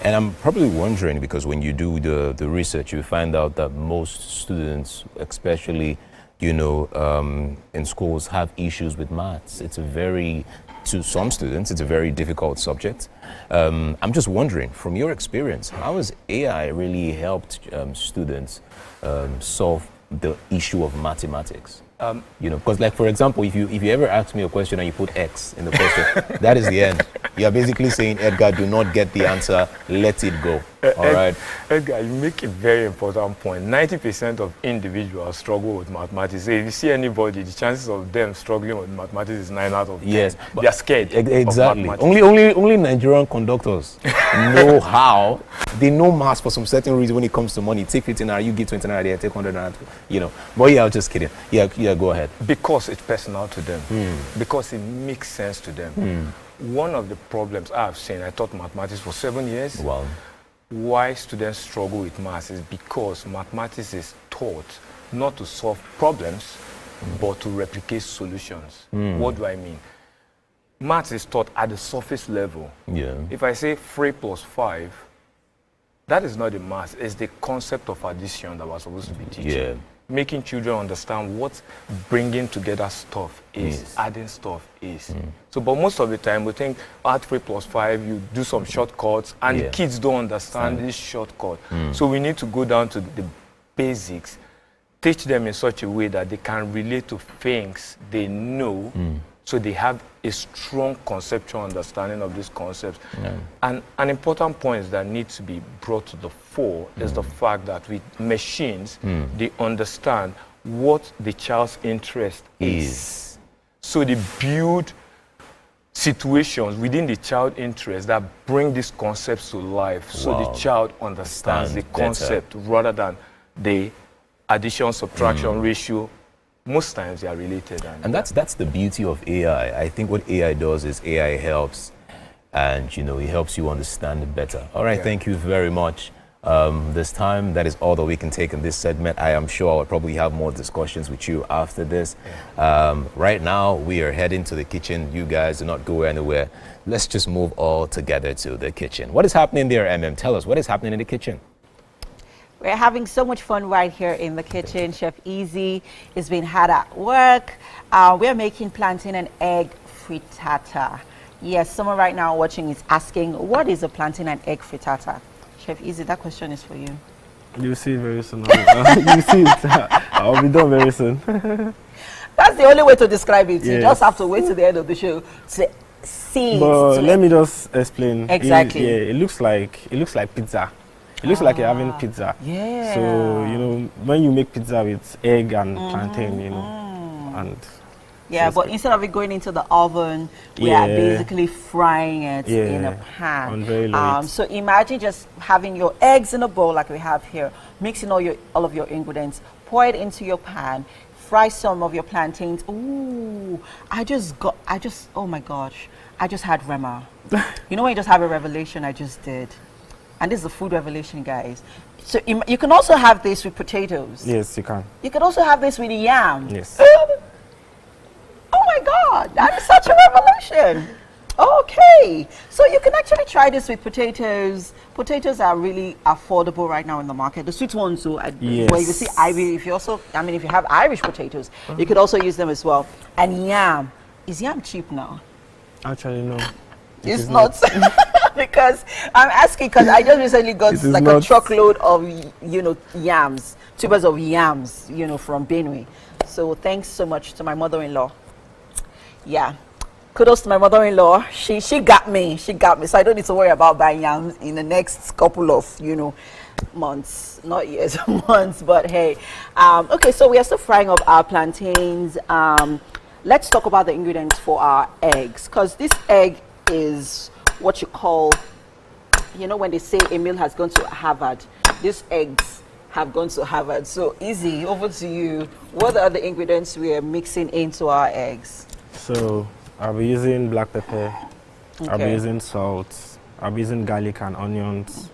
and I'm probably wondering, because when you do the research, you find out that most students, especially in schools, have issues with maths. To some students, it's a very difficult subject. I'm just wondering, from your experience, how has AI really helped students solve the issue of mathematics? Because, like, for example, if you ever ask me a question and you put X in the question, that is the end. You are basically saying, Edgar, do not get the answer, let it go. All right? Edgar, you make a very important point. 90% of individuals struggle with mathematics. So if you see anybody, the chances of them struggling with mathematics is 9 out of 10. Yes. They are scared. Exactly. Only Nigerian conductors know how. They know maths for some certain reason when it comes to money. Take 15 naira, you give 20 naira, they take 100 naira, But yeah, I'm just kidding. Yeah, go ahead. Because it's personal to them. Because it makes sense to them. One of the problems I've seen, I taught mathematics for 7 years. Wow. Why students struggle with maths is because mathematics is taught not to solve problems, but to replicate solutions. What do I mean? Maths is taught at the surface level. Yeah. If I say 3 plus 5, that is not the maths, it's the concept of addition that we're supposed to be teaching. Yeah. Making children understand what bringing together stuff is, adding stuff is. So, but most of the time we think add 3 plus 5, you do some shortcuts, and the kids don't understand this shortcut. So we need to go down to the basics, teach them in such a way that they can relate to things they know, so they have a strong conceptual understanding of these concepts. And an important point that needs to be brought to the fore is the fact that with machines, they understand what the child's interest is. So they build situations within the child interest that bring these concepts to life, so the child understands the concept rather than the addition, subtraction, ratio. Most times they are related. And that's the beauty of AI. I think what AI does is AI helps, and it helps you understand it better. All right, thank you very much. this time. That is all that we can take in this segment. I am sure I'll probably have more discussions with you after this. Right now, we are heading to the kitchen. You guys do not go anywhere. Let's just move all together to the kitchen. What is happening there, MM? Tell us, what is happening in the kitchen? We're having so much fun right here in the kitchen. Chef Easy is being hard at work. We're making plantain and egg frittata. Yes, someone right now watching is asking, what is a plantain and egg frittata? Chef Easy, that question is for you. You'll see it very soon. You'll see it. I'll be done very soon. That's the only way to describe it. Yes. You just have to wait to the end of the show to see. But let me just explain. Exactly. It looks like pizza. It looks like you're having pizza. Yeah. So when you make pizza with egg and plantain, and yeah, but instead of it going into the oven, we are basically frying it in a pan. On very low heat. So imagine just having your eggs in a bowl like we have here, mixing all of your ingredients, pour it into your pan, fry some of your plantains. Ooh, oh my gosh, I just had Rema. You know when you just have a revelation? I just did. And this is a food revelation, guys. So you can also have this with potatoes. Yes, you can. You can also have this with yam. Yes. Oh my God, that is such a revelation. Okay, so you can actually try this with potatoes. Potatoes are really affordable right now in the market. The sweet ones, so yes. Where you see Irish, if you have Irish potatoes, you could also use them as well. And yam, is yam cheap now? Actually, no. It's not. Because I'm asking because I just recently got like a truckload of yams, tubers of yams, from Benue. So thanks so much to my mother-in-law. Yeah, kudos to my mother-in-law. She got me. So I don't need to worry about buying yams in the next couple of months, not years, months. But hey, okay. So we are still frying up our plantains. Let's talk about the ingredients for our eggs, because this egg is what you call, when they say Emil has gone to Harvard, these eggs have gone to Harvard. So Easy, over to you. What are the ingredients we are mixing into our eggs? So I'll be using black pepper, I'll be using salt, I'll be using garlic and onions,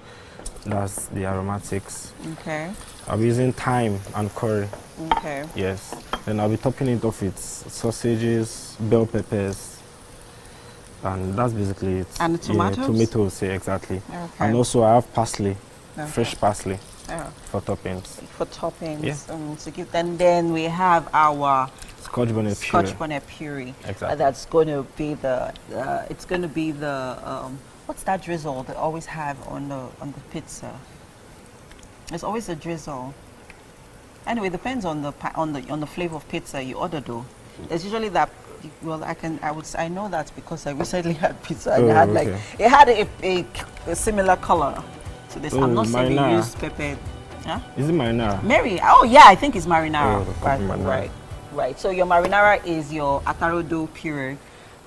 that's the aromatics. Okay. I'll be using thyme and curry. Okay. Yes. Then I'll be topping it off with sausages, bell peppers, and that's basically it. And the tomatoes? Yeah, tomatoes, yeah, exactly. Okay. And also I have parsley, fresh parsley for toppings. For toppings. Yeah. To give, and then we have our Scotch bonnet puree. Exactly. That's going to be the. It's going to be the. What's that drizzle they always have on the pizza? There's always a drizzle. Anyway, it depends on the flavor of pizza you order though. There's usually that. Well, I know that because I recently had pizza and it had a similar color to this. I'm not saying we use pepper. Huh? Is it marinara? Mary? Oh yeah, I think it's marinara. Marinara. Right. So your marinara is your atarodo puree,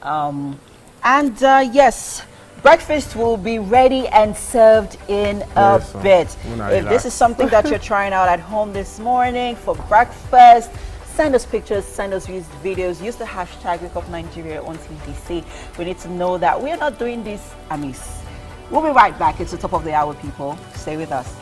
and yes, breakfast will be ready and served in a bit. If this is something that you're trying out at home this morning for breakfast, send us pictures, send us videos, use the hashtag WakeUpNigeria on TDC. We need to know that we are not doing this amiss. We'll be right back. It's the top of the hour, people. Stay with us.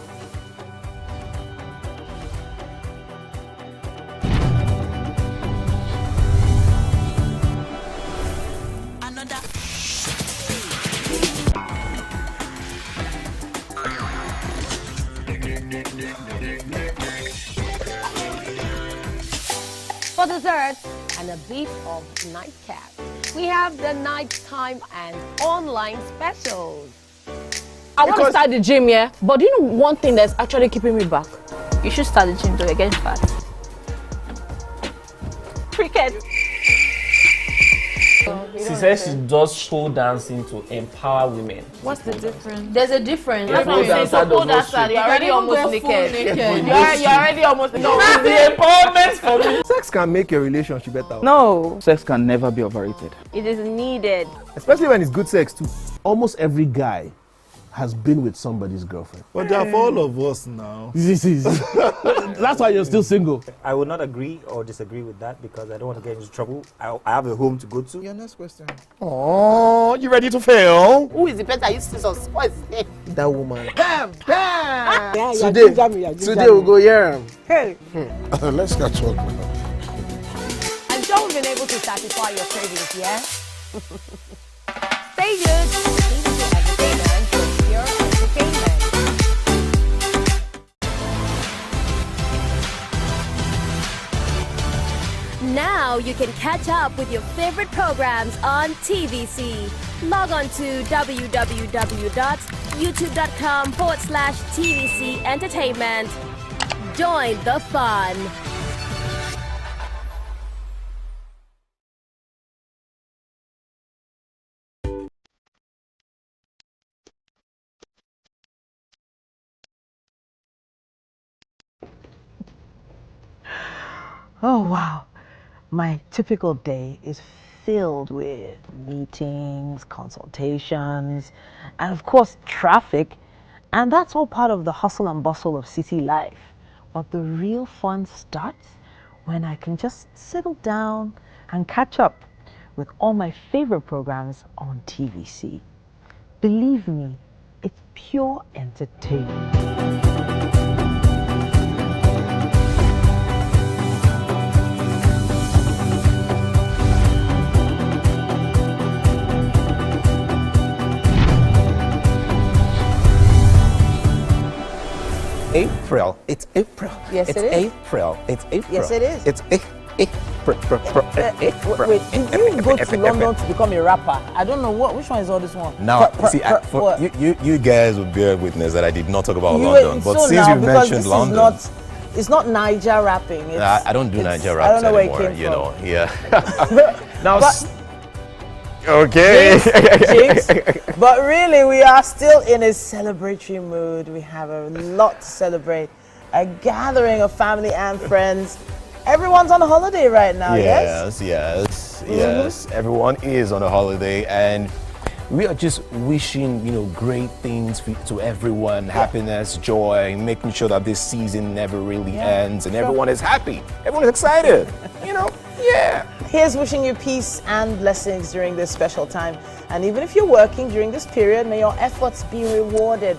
For dessert and a bit of nightcap, we have the nighttime and online specials. I want to start the gym, yeah? But do you know one thing that's actually keeping me back? You should start the gym though, you're getting fat. Cricket. She says she does pole dancing to empower women. What's the difference? There's a difference. That's what I'm saying. So pole dancer, you're already almost naked. You're already almost naked. No, it's the empowerment for me. Sex can make a relationship better. No. Sex can never be overrated. It is needed. Especially when it's good sex too. Almost every guy has been with somebody's girlfriend? But they are for all of us now. That's why you're still single. I would not agree or disagree with that because I don't want to get into trouble. I have a home to go to. Your next question. Oh, you ready to fail? Who is the person you scissors? What is his name? That woman. Bam! Bam! Yeah, today we'll go here. Hey. Let's catch up now. I'm sure we've been able to satisfy your cravings, yeah? Stay tuned. TVC Entertainment for pure entertainment. Now you can catch up with your favorite programs on TVC. Log on to www.youtube.com/TVC Entertainment. Join the fun. Oh, wow. My typical day is filled with meetings, consultations, and of course, traffic. And that's all part of the hustle and bustle of city life. But the real fun starts when I can just settle down and catch up with all my favorite programs on TVC. Believe me, it's pure entertainment. April. It's April. Yes, it's it is. April. It's April. Yes, it is. It's April. Wait, did you go to London to become a rapper? I don't know which one is all this one. Now, see, you guys will bear witness that I did not talk about London, but since you mentioned London, it's not Niger rapping. I don't do Niger raps anymore. You know, yeah. Now. Okay. Jinx. But really, we are still in a celebratory mood. We have a lot to celebrate. A gathering of family and friends. Everyone's on a holiday right now, yes? Yes. Everyone is on a holiday, and we are just wishing, great things to everyone. Happiness, joy, making sure that this season never really ends, and everyone is happy. Everyone is excited, Yeah. Here's wishing you peace and blessings during this special time. And even if you're working during this period, may your efforts be rewarded.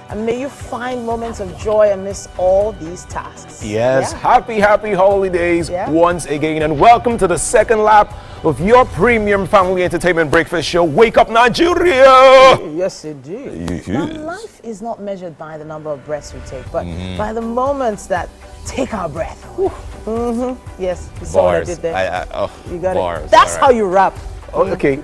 And may you find moments of joy amidst all these tasks. Yes, happy holidays once again. And welcome to the second lap of your premium family entertainment breakfast show, Wake Up Nigeria. Yes, indeed. Now, life is not measured by the number of breaths we take, but by the moments that take our breath. Yes, you saw what I did there. You got it. That's how you rap. Okay,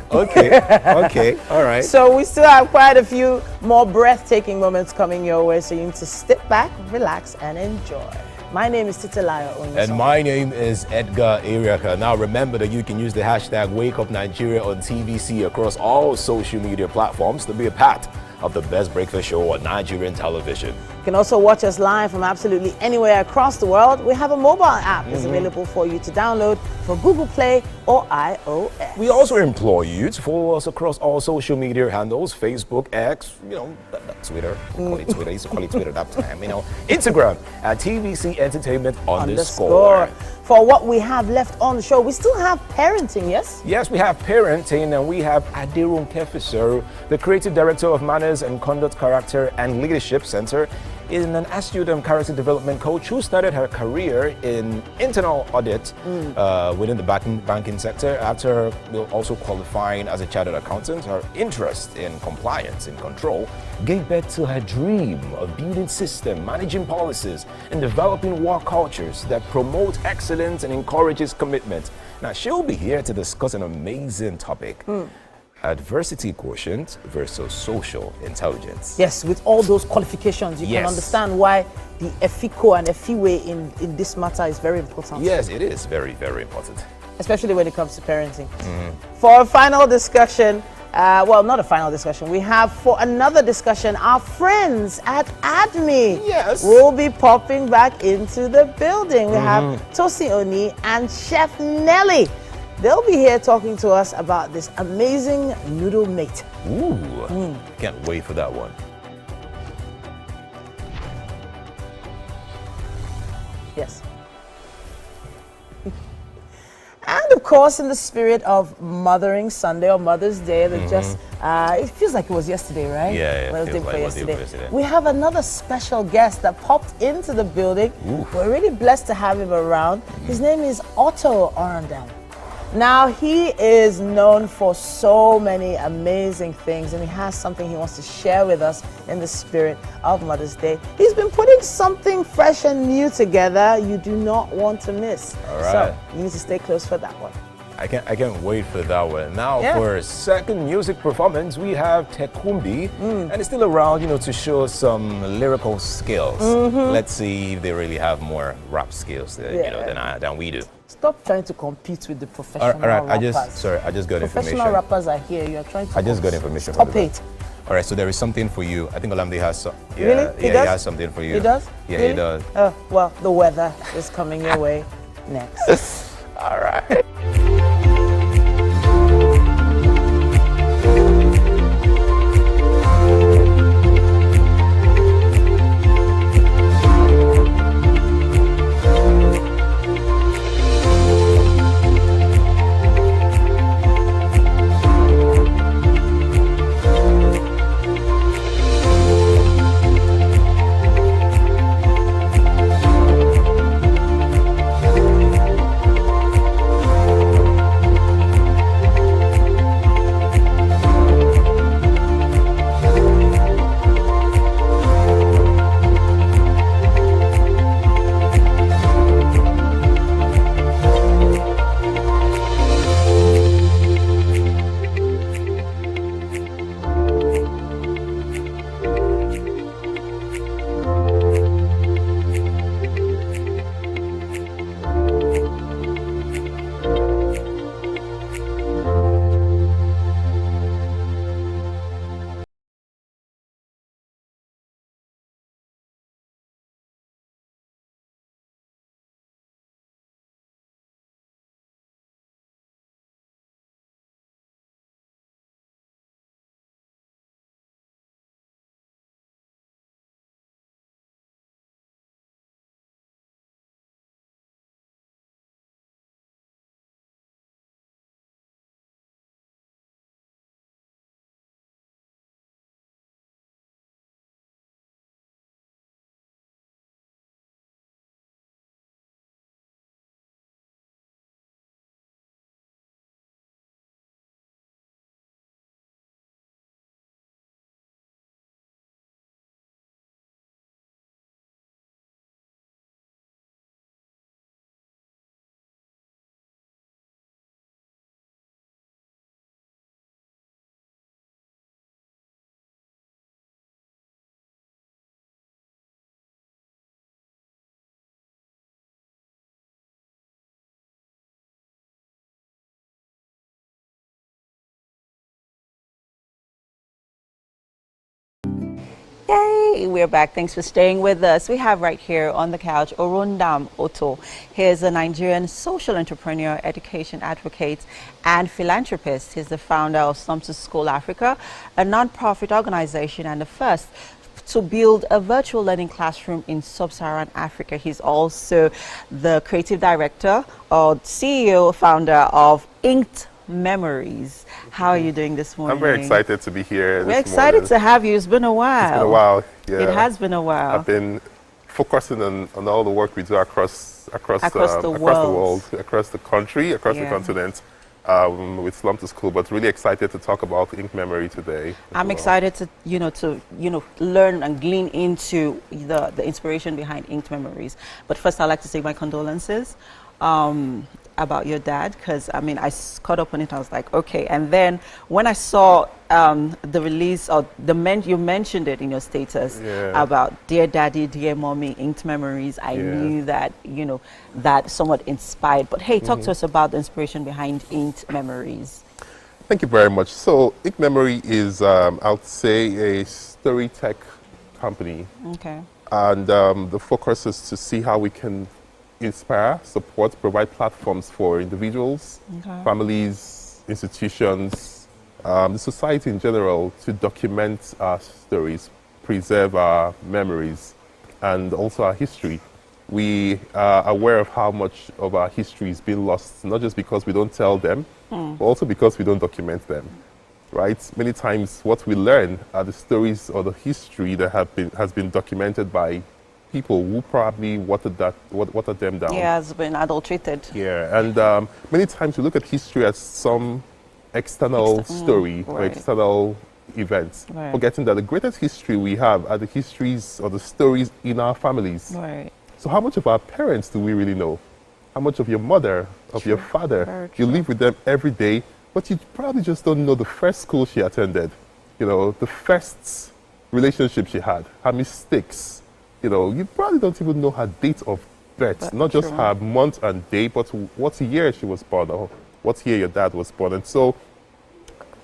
all right. So we still have quite a few more breathtaking moments coming your way, so you need to step back, relax, and enjoy. My name is Titilayo Onyeson. And my name is Edgar Ariaka. Now remember that you can use the hashtag WakeUpNigeria on TVC across all social media platforms to be a part of the best breakfast show on Nigerian television. You can also watch us live from absolutely anywhere across the world. We have a mobile app that's available for you to download for Google Play or iOS. We also implore you to follow us across all social media handles, Facebook, X, Twitter. Call it Twitter. I used to call it Twitter that time, Instagram at TVC Entertainment _. For what we have left on the show, we still have parenting, yes? Yes, we have parenting, and we have Adme Kefiso, the creative director of Manners and Conduct Character and Leadership Center, is an astute character development coach who started her career in internal audit within the banking sector. After also qualifying as a chartered accountant, her interest in compliance and control gave birth to her dream of building systems, managing policies, and developing work cultures that promote excellence and encourages commitment. Now, she'll be here to discuss an amazing topic. Adversity quotient versus social intelligence. Yes, with all those qualifications, you can understand why the EFICO and EFIWE in this matter is very important. Yes, it is very, very important. Especially when it comes to parenting. For a final discussion, well, not a final discussion, we have for another discussion, our friends at Adme will be popping back into the building. We have Tosi Oni and Chef Nelly. They'll be here talking to us about this amazing noodle mate. Ooh, can't wait for that one. Yes. And of course, in the spirit of Mothering Sunday or Mother's Day, that just it feels like it was yesterday, right? Yeah, Mother's Day like yesterday. We have another special guest that popped into the building. We're really blessed to have him around. His name is Otto Orandam. Now, he is known for so many amazing things, and he has something he wants to share with us in the spirit of Mother's Day. He's been putting something fresh and new together you do not want to miss. All right. So, you need to stay close for that one. I can't wait for that one. Now, for a second music performance, we have Tekumbi, and it's still around, to show some lyrical skills. Let's see if they really have more rap skills, than we do. Stop trying to compete with the professional rappers. I just got information. Professional rappers are here. You're trying to. I just got information. Stop it. All right, so there is something for you. I think Olamide has some. Yeah, really? He has something for you. He does? Yeah, really? he does. Oh, well, the weather is coming your way next. All right. Yay, we're back. Thanks for staying with us. We have right here on the couch Orandam Otto. He's a Nigerian social entrepreneur, education advocate, and philanthropist. He's the founder of Slums to School Africa, a non-profit organization and the first to build a virtual learning classroom in sub-Saharan Africa. He's also the creative director or CEO, founder of Inked Memories. How are you doing this morning? I'm very excited to be here. We're excited to have you. It's been a while. It's been a while. Yeah. It has been a while. I've been focusing on all the work we do across the world, across the country, across the continent, with Slum to School. But really excited to talk about Inked Memory today. I'm excited to learn and glean into the inspiration behind Inked Memories. But first, I'd like to say my condolences about your dad, because I caught up on it. I was like, okay. And then when I saw the release or you mentioned it in your status about Dear Daddy, Dear Mommy, Inked Memories, I knew that that somewhat inspired. But hey, talk to us about the inspiration behind Inked Memories. Thank you very much. So Inked Memory is, I would say, a story tech company. Okay. And the focus is to see how we can inspire, support, provide platforms for individuals, families, institutions, the society in general, to document our stories, preserve our memories, and also our history. we are aware of how much of our history is being lost, not just because we don't tell them, but also because we don't document them, right? Many times what we learn are the stories or the history that has been documented by people who probably watered them down. Yeah, has been adulterated. Yeah, and many times we look at history as some external story or external events, forgetting that the greatest history we have are the histories or the stories in our families. Right. So how much of our parents do we really know? How much of your mother, of your father? You live with them every day, but you probably just don't know the first school she attended, you know, the first relationship she had, her mistakes. You know, you probably don't even know her date of birth, not just her month and day, but what year she was born or what year your dad was born. And so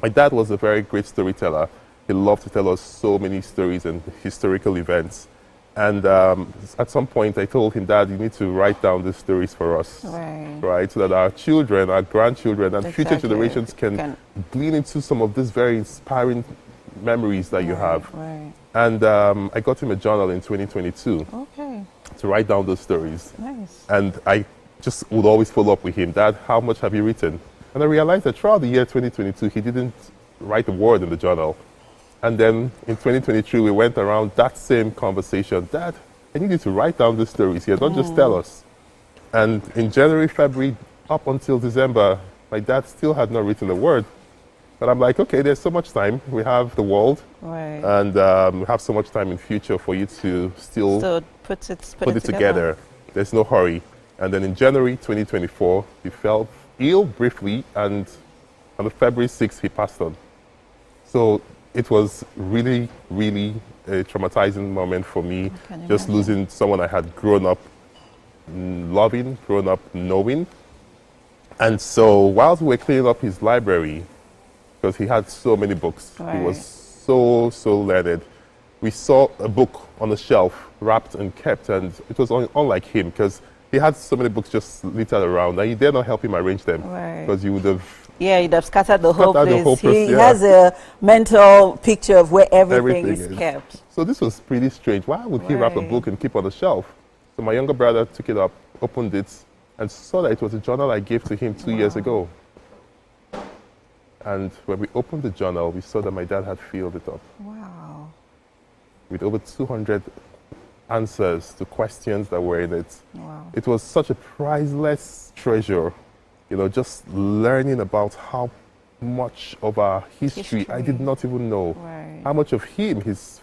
my dad was a very great storyteller. He loved to tell us so many stories and historical events. And at some point I told him, Dad, you need to write down these stories for us, right? So that our children, our grandchildren, and future generations can glean into some of these very inspiring memories that you have. And I got him a journal in 2022 to write down those stories. Nice. And I just would always follow up with him, Dad, how much have you written? And I realized that throughout the year 2022, he didn't write a word in the journal. And then in 2023, we went around that same conversation. Dad, I need you to write down the stories here, don't just tell us. And in January, February, up until December, my dad still had not written a word. But I'm like, okay, there's so much time. We have the world. And we have so much time in future for you to still put it together. There's no hurry. And then in January 2024, he felt ill briefly, and on the February 6th, he passed on. So it was really, really a traumatizing moment for me, just losing someone I had grown up loving, grown up knowing. And so while we were cleaning up his library, because he had so many books, he was so learned, we saw a book on the shelf, wrapped and kept, and it was unlike him, because he had so many books just littered around, and you dare not help him arrange them, because you would have... Yeah, you'd have scattered the whole place. He has a mental picture of where everything is kept. So this was pretty strange. Why would he wrap a book and keep on the shelf? So my younger brother took it up, opened it, and saw that it was a journal I gave to him 2 years ago. And when we opened the journal, we saw that my dad had filled it up. Wow. With over 200 answers to questions that were in it. Wow. It was such a priceless treasure, you know, just learning about how much of our history I did not even know. How much of him, his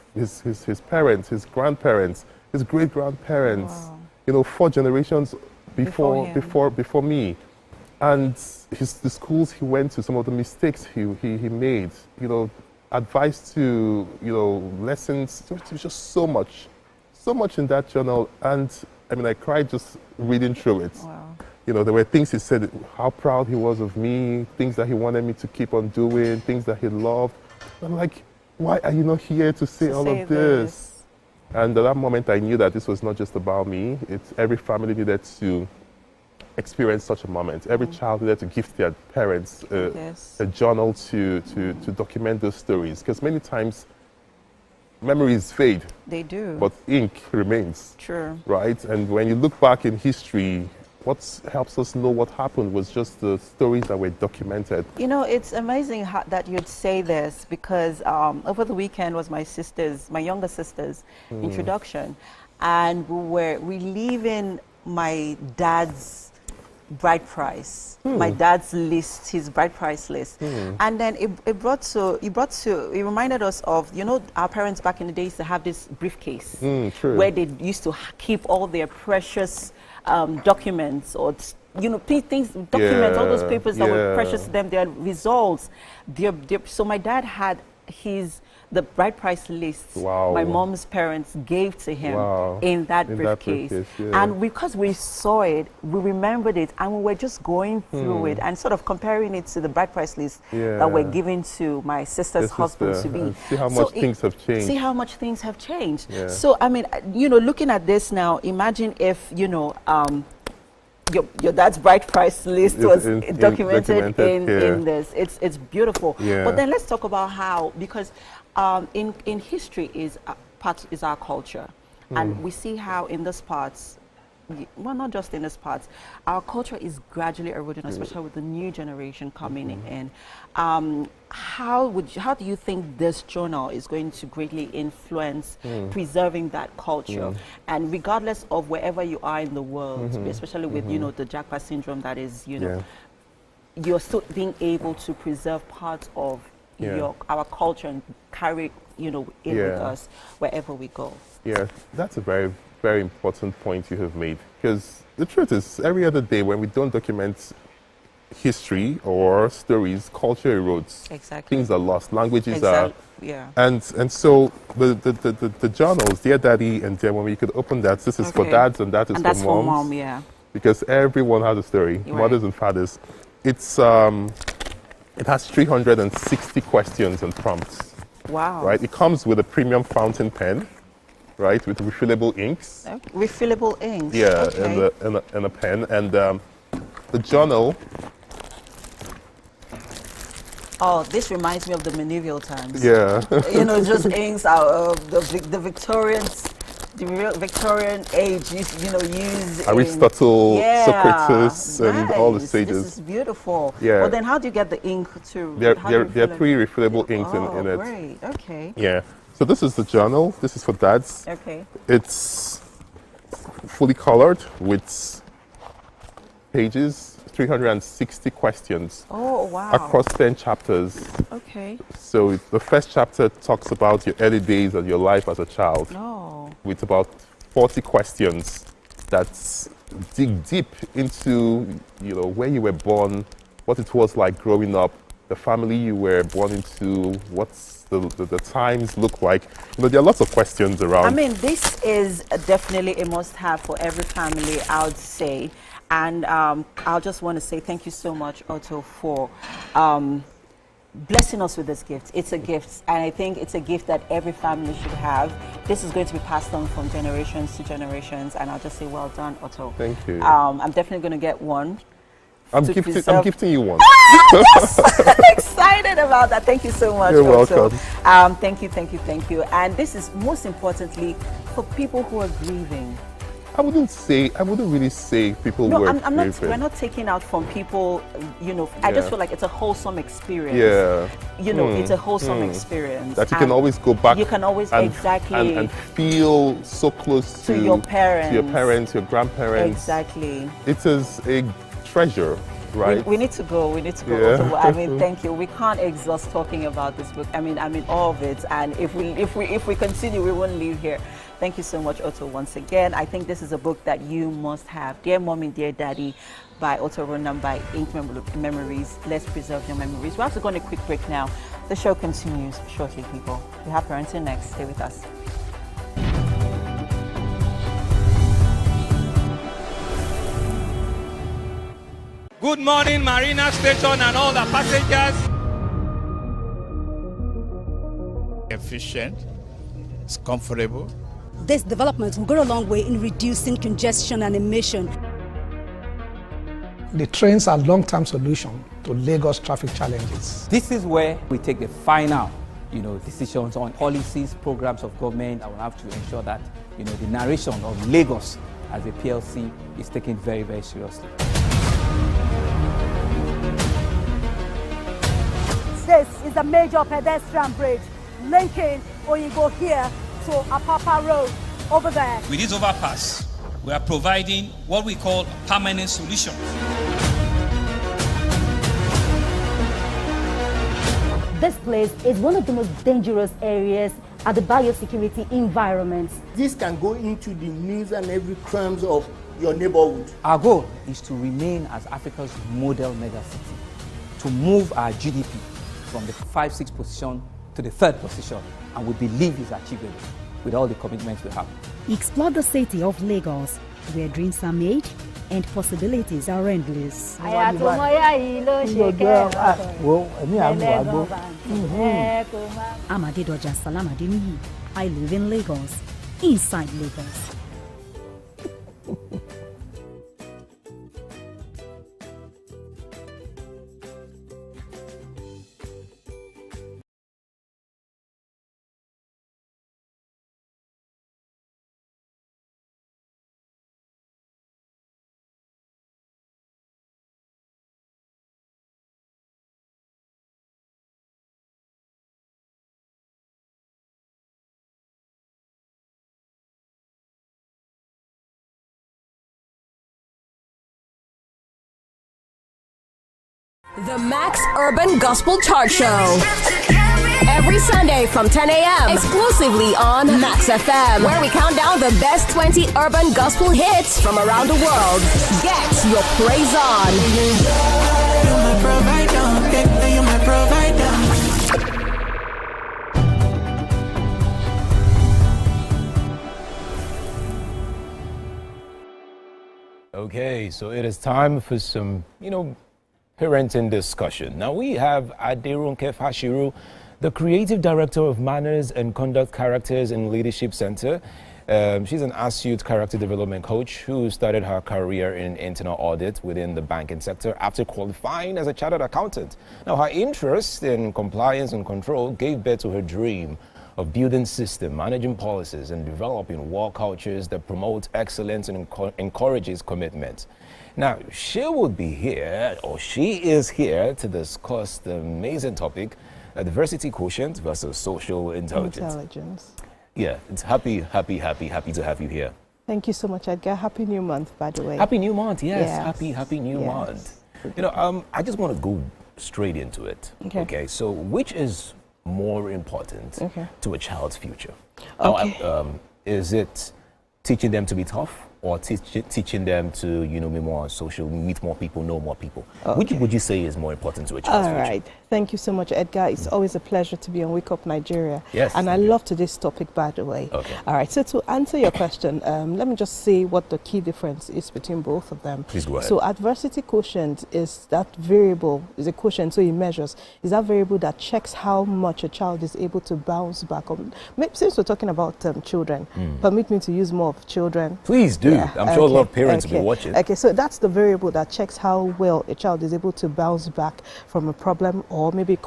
parents, his grandparents, his great-grandparents, you know, 4 generations before me. And the schools he went to, some of the mistakes he made, you know, advice to, you know, lessons. There was just so much in that journal. And I mean, I cried just reading through it. Wow. You know, there were things he said, how proud he was of me, things that he wanted me to keep on doing, things that he loved. I'm like, why are you not here to say all of this? And at that moment, I knew that this was not just about me. Every family needed to experience such a moment. Every child needed to gift their parents a journal to document those stories. Because many times, memories fade. They do. But ink remains. True. Right? And when you look back in history, what helps us know what happened was just the stories that were documented. You know, it's amazing that you'd say this, because over the weekend was my younger sister's introduction, and we were relieving my dad's bride price, my dad's list, his bride price list. And then it reminded us of, you know, our parents back in the days used to have this briefcase where they used to keep all their precious documents, or, you know, documents, all those papers that were precious to them, their results. So my dad had the bride price list my mom's parents gave to him in that briefcase. And because we saw it, we remembered it, and we were just going through it and sort of comparing it to the bride price list that were given to my sister's husband-to-be. See how much things have changed. See how much things have changed. So, I mean, you know, looking at this now, imagine if, you know, your dad's bride price list was documented in this. It's beautiful. But then let's talk about how, because in history is our culture, and we see how in these parts well, not just in this part, our culture is gradually eroding, especially with the new generation coming in. How do you think this journal is going to greatly influence preserving that culture? And regardless of wherever you are in the world, especially with, you know, the Japa syndrome that is, you know, you're still being able to preserve parts of our culture and carry, you know, in with us wherever we go. Yeah, that's a very, very important point you have made. Because the truth is, every other day when we don't document history or stories, culture erodes. Exactly. Things are lost. Languages are. Yeah. And so the journals, Dear Daddy and Dear Mommy, you could open that. This is for dads and that is that's for moms. For mom, yeah. Because everyone has a story, mothers and fathers. It's it has 360 questions and prompts. Wow. Right. It comes with a premium fountain pen, right, with refillable inks. Okay. Refillable inks. Yeah, okay. and a pen, and the journal. Oh, this reminds me of the medieval times. Yeah. You know, just inks out of the Victorian age. You know, used Aristotle, Socrates, and all the sages. This is beautiful. Yeah. Well, then how do you get the ink to? There are 3 refillable inks in it. Great. Okay. Yeah. So this is the journal. This is for dads. Okay. It's fully colored with pages, 360 questions. Oh, wow. Across 10 chapters. Okay. So the first chapter talks about your early days and your life as a child. Oh. With about 40 questions that dig deep into, you know, where you were born, what it was like growing up, the family you were born into, what's the times look like. You know, there are lots of questions around. I mean, this is definitely a must-have for every family, I would say. And I just want to say thank you so much, Otto, for blessing us with this gift. It's a gift, and I think it's a gift that every family should have. This is going to be passed on from generations to generations, and I'll just say well done, Otto. Thank you. I'm definitely going to get one. I'm gifting you one. Yes! I'm excited about that. Thank you so much. You're welcome. Thank you. And this is most importantly for people who are grieving. I wouldn't really say people were grieving. We're not taking out from people, you know. I just feel like it's a wholesome experience. Yeah. You know, it's a wholesome experience. That you can always go back. You can always and feel so close to your parents. To your parents, your grandparents. Exactly. It is a treasure, right? We need to go. Yeah. I mean, thank you. We can't exhaust talking about this book. I mean all of it. And if we continue, we won't leave here. Thank you so much, Otto, once again. I think this is a book that you must have. Dear Mommy, Dear Daddy by Otto Ronan by Ink Memories. Let's preserve your memories. We have to go on a quick break now. The show continues shortly, people. We have parenting next. Stay with us. Good morning, Marina Station and all the passengers. Efficient, it's comfortable. This development will go a long way in reducing congestion and emission. The trains are a long-term solution to Lagos traffic challenges. This is where we take the final, decisions on policies, programs of government. I will have to ensure that, the narration of Lagos as a PLC is taken very, very seriously. This is a major pedestrian bridge linking Oyinbo here to Apapa Road over there. With this overpass, we are providing what we call a permanent solution. This place is one of the most dangerous areas at the biosecurity environment. This can go into the news and every crimes of your neighborhood. Our goal is to remain as Africa's model megacity, to move our GDP from the 5-6 position to the 3rd position, and we believe it's achievable with all the commitments we have. Explore the city of Lagos, where dreams are made and possibilities are endless. Amadedoja Salamadini. I live in Lagos, inside Lagos. The Max Urban Gospel Chart Show. Every Sunday from 10 a.m. exclusively on Max FM, where we count down the best 20 urban gospel hits from around the world. Get your praise on. You're my provider. You're my provider. Okay, so it is time for some, parenting discussion. Now we have Adme Hashiru, the Creative Director of Manners and Conduct Characters and Leadership Center. She's an astute character development coach who started her career in internal audit within the banking sector after qualifying as a chartered accountant. Now her interest in compliance and control gave birth to her dream of building systems, managing policies, and developing work cultures that promote excellence and encourages commitment. Now, she will be here, or she is here, to discuss the amazing topic, diversity quotient versus social intelligence. Yeah, it's happy to have you here. Thank you so much, Edgar. Happy New Month, by the way. Happy New Month, yes. Happy New Month. I just want to go straight into it. Okay, so which is more important to a child's future? Is it teaching them to be tough, or teaching them to be more social, meet more people, know more people? Which would you say is more important to a child's future? All right. Thank you so much, Edgar. It's always a pleasure to be on Wake Up Nigeria. Yes. And I love today's topic, by the way. Okay. All right. So to answer your question, let me just say what the key difference is between both of them. Please go ahead. So adversity quotient is that variable, is a quotient, so it measures, is that variable that checks how much a child is able to bounce back. Since we're talking about children, permit me to use more of children. Please do. Yeah. I'm sure a lot of parents will be watching. Okay, so that's the variable that checks how well a child is able to bounce back from a problem, or maybe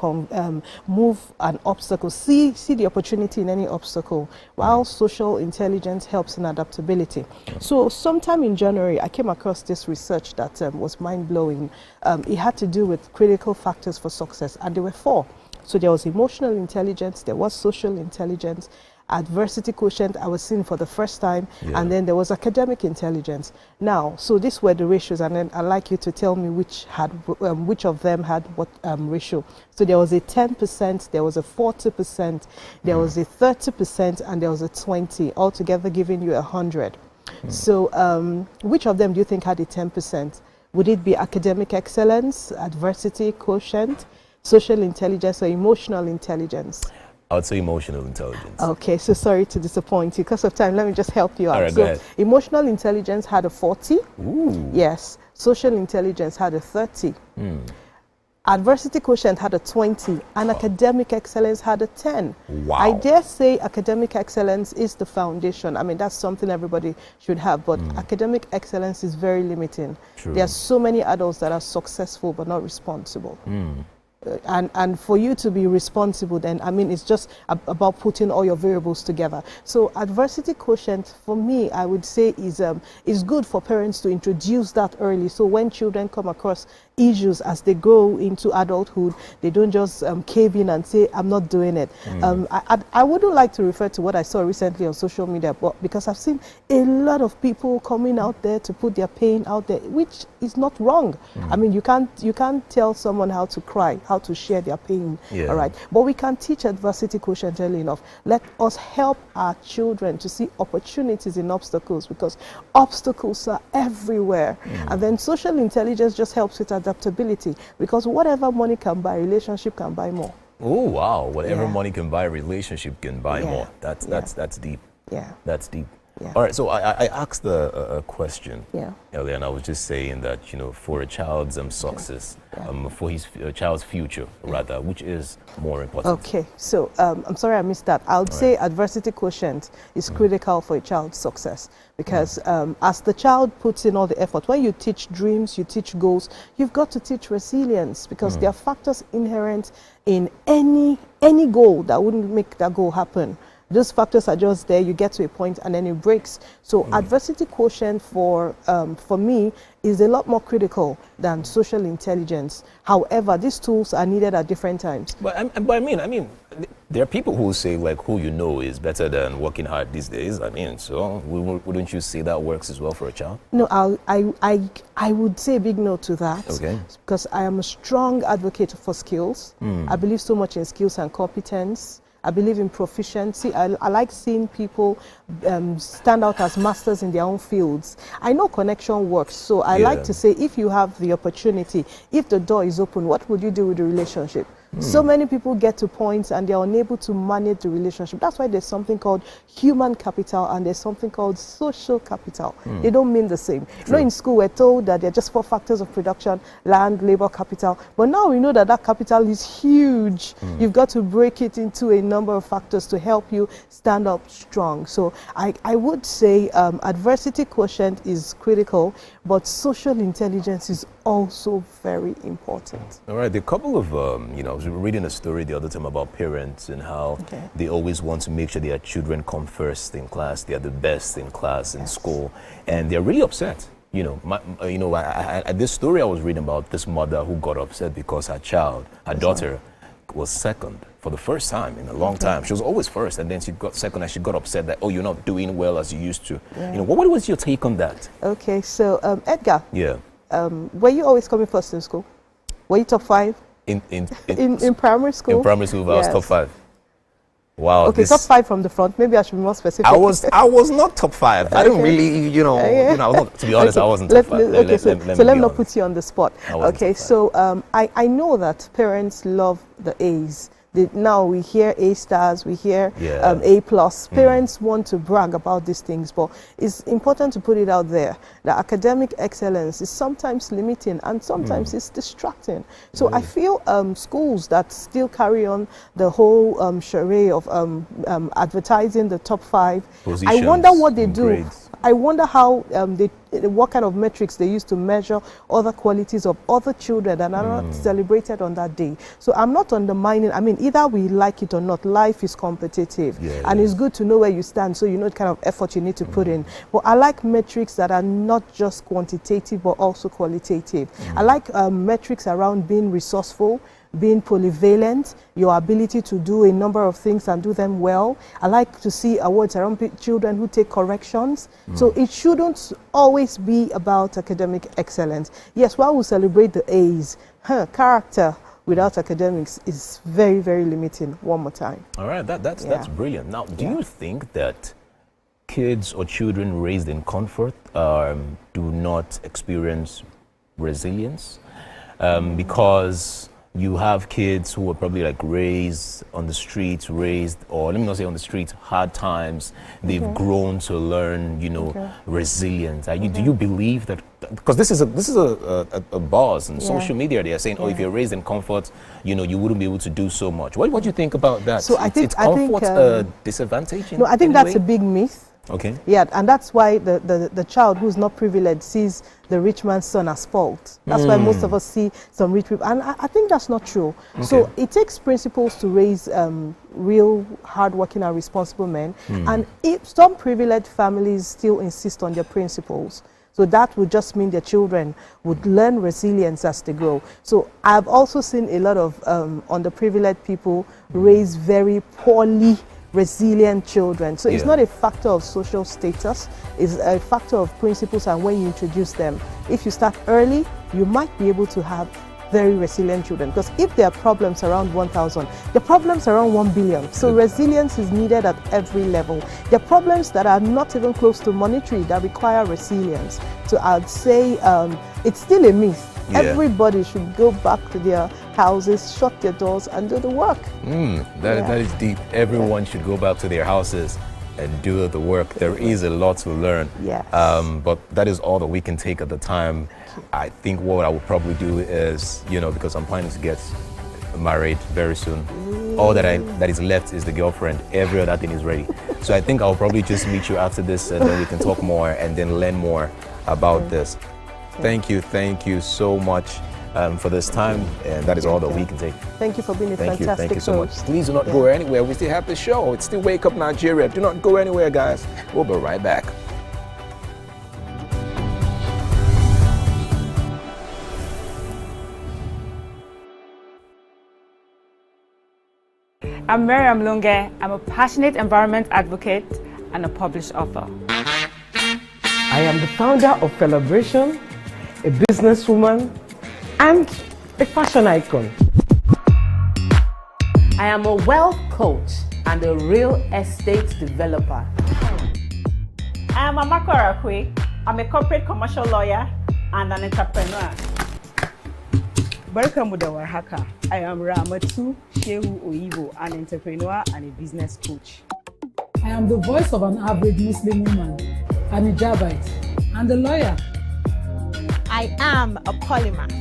move an obstacle, see the opportunity in any obstacle, while social intelligence helps in adaptability. So sometime in January, I came across this research that was mind-blowing. It had to do with critical factors for success, and there were 4. So there was emotional intelligence, there was social intelligence, adversity quotient I was seeing for the first time, and then there was academic intelligence. Now, so these were the ratios, and then I'd like you to tell me which of them had what ratio. So there was a 10%, there was a 40%, there was a 30%, and there was a 20%, altogether giving you 100. So which of them do you think had a 10%? Would it be academic excellence, adversity quotient, social intelligence, or emotional intelligence? I would say emotional intelligence. Okay, so sorry to disappoint you. Because of time, let me just help you out. All right, so go ahead. Emotional intelligence had a 40. Ooh. Yes. Social intelligence had a 30. Adversity quotient had a 20. And academic excellence had a 10. Wow. I dare say academic excellence is the foundation. I mean, that's something everybody should have. But academic excellence is very limiting. True. There are so many adults that are successful but not responsible. And for you to be responsible, then, I mean, it's just about putting all your variables together. So adversity quotient, for me, I would say is good for parents to introduce that early. So when children come across issues as they go into adulthood, they don't just cave in and say, I'm not doing it. I wouldn't like to refer to what I saw recently on social media, but because I've seen a lot of people coming out there to put their pain out there, which is not wrong. I mean, you can't tell someone how to cry, how to share their pain, all right? But we can teach adversity quotient early enough. Let us help our children to see opportunities in obstacles, because obstacles are everywhere. And then social intelligence just helps with adaptability, because whatever money can buy, relationship can buy more. Oh, wow. Whatever money can buy, relationship can buy more. That's deep. Yeah. That's deep. All right, so I asked a question earlier, and I was just saying that, for a child's success, for his child's future, rather, which is more important? Okay, so I'm sorry I missed that. I would say adversity quotient is critical for a child's success, because as the child puts in all the effort, when you teach dreams, you teach goals, you've got to teach resilience, because there are factors inherent in any goal that wouldn't make that goal happen. Those factors are just there. You get to a point and then it breaks. So adversity quotient for me is a lot more critical than social intelligence. However, these tools are needed at different times. But I mean, there are people who say like who you know is better than working hard these days. I mean, so wouldn't you say that works as well for a child? No, I would say a big no to that. Okay. Because I am a strong advocate for skills. I believe so much in skills and competence. I believe in proficiency. I like seeing people stand out as masters in their own fields. I know connection works, so I like to say if you have the opportunity, if the door is open, what would you do with the relationship? So many people get to points and they're unable to manage the relationship. That's why there's something called human capital and there's something called social capital. They don't mean the same. You know, in school we're told that there are just 4 factors of production: land, labor, capital. But now we know that that capital is huge. You've got to break it into a number of factors to help you stand up strong. So I would say adversity quotient is critical, but social intelligence is also very important. All right, a couple of, I was reading a story the other time about parents and how they always want to make sure their children come first in class, they are the best in class in school, and they're really upset. This story I was reading about this mother who got upset because her daughter, was second for the first time in a long time. She was always first, and then she got second, and she got upset that, oh, you're not doing well as you used to. What was your take on that? Okay, so Edgar. Yeah. Were you always coming first in school? Were you top 5? In primary school? In primary school, I was top 5. Wow. Okay, top 5 from the front. Maybe I should be more specific. I was not top 5. I didn't really, to be honest, I wasn't top 5. Let me not put you on the spot. Okay, so I know that parents love the A's. Now we hear A stars, we hear A plus. Parents want to brag about these things, but it's important to put it out there that academic excellence is sometimes limiting and sometimes it's distracting. So I feel schools that still carry on the whole charade of advertising the top 5, I wonder what they do. Grades. I wonder how what kind of metrics they use to measure other qualities of other children that are not celebrated on that day. So I'm not undermining. I mean, either we like it or not, life is competitive, and it's good to know where you stand, so you know the kind of effort you need to put in. But I like metrics that are not just quantitative but also qualitative. I like metrics around being resourceful, being polyvalent, your ability to do a number of things and do them well. I like to see awards around children who take corrections. So it shouldn't always be about academic excellence. Yes, while we celebrate the A's, character without academics is very, very limiting. One more time. All right, that's brilliant. Now, do you think that kids or children raised in comfort do not experience resilience? Because you have kids who are probably like raised on the streets, or let me not say on the streets, hard times. They've grown to learn, resilience. Do you believe that? Because this is a buzz on social media. They are saying, oh, if you're raised in comfort, you wouldn't be able to do so much. What do you think about that? So I think comfort a disadvantage? No, I think that's a big myth. Okay. Yeah, and that's why the child who's not privileged sees the rich man's son as spoiled. That's why most of us see some rich people, and I think that's not true. Okay. So it takes principles to raise real hardworking and responsible men, and if some privileged families still insist on their principles, so that would just mean their children would learn resilience as they grow. So I've also seen a lot of underprivileged people raise very poorly resilient children. So it's not a factor of social status, it's a factor of principles and when you introduce them. If you start early, you might be able to have very resilient children, because if there are problems around 1,000, there are problems around 1 billion. So resilience is needed at every level. There are problems that are not even close to monetary that require resilience. So I'd say it's still a myth. Everybody should go back to their houses, shut their doors, and do the work. That is deep. Everyone should go back to their houses and do the work. There is a lot to learn. Yes. But that is all that we can take at the time. I think what I would probably do is, because I'm planning to get married very soon. All that is left is the girlfriend. Every other thing is ready. So I think I'll probably just meet you after this, and then we can talk more and then learn more about this. Thank you so much, for this time, and that is all that we can take. Thank you for being a fantastic host. Thank you so much. Please do not go anywhere. We still have the show. It's still Wake Up Nigeria. Do not go anywhere, guys. We'll be right back. I'm Miriam Lunge. I'm a passionate environment advocate and a published author. I am the founder of Celebration, a businesswoman, and a fashion icon. I am a wealth coach and a real estate developer. I am Amako Arakwe. I'm a corporate commercial lawyer and an entrepreneur. Barkamu da warhaka. I am Ramatu Shehu Oyibo, an entrepreneur and a business coach. I am the voice of an average Muslim woman, an hijabite, and a lawyer. I am a polymath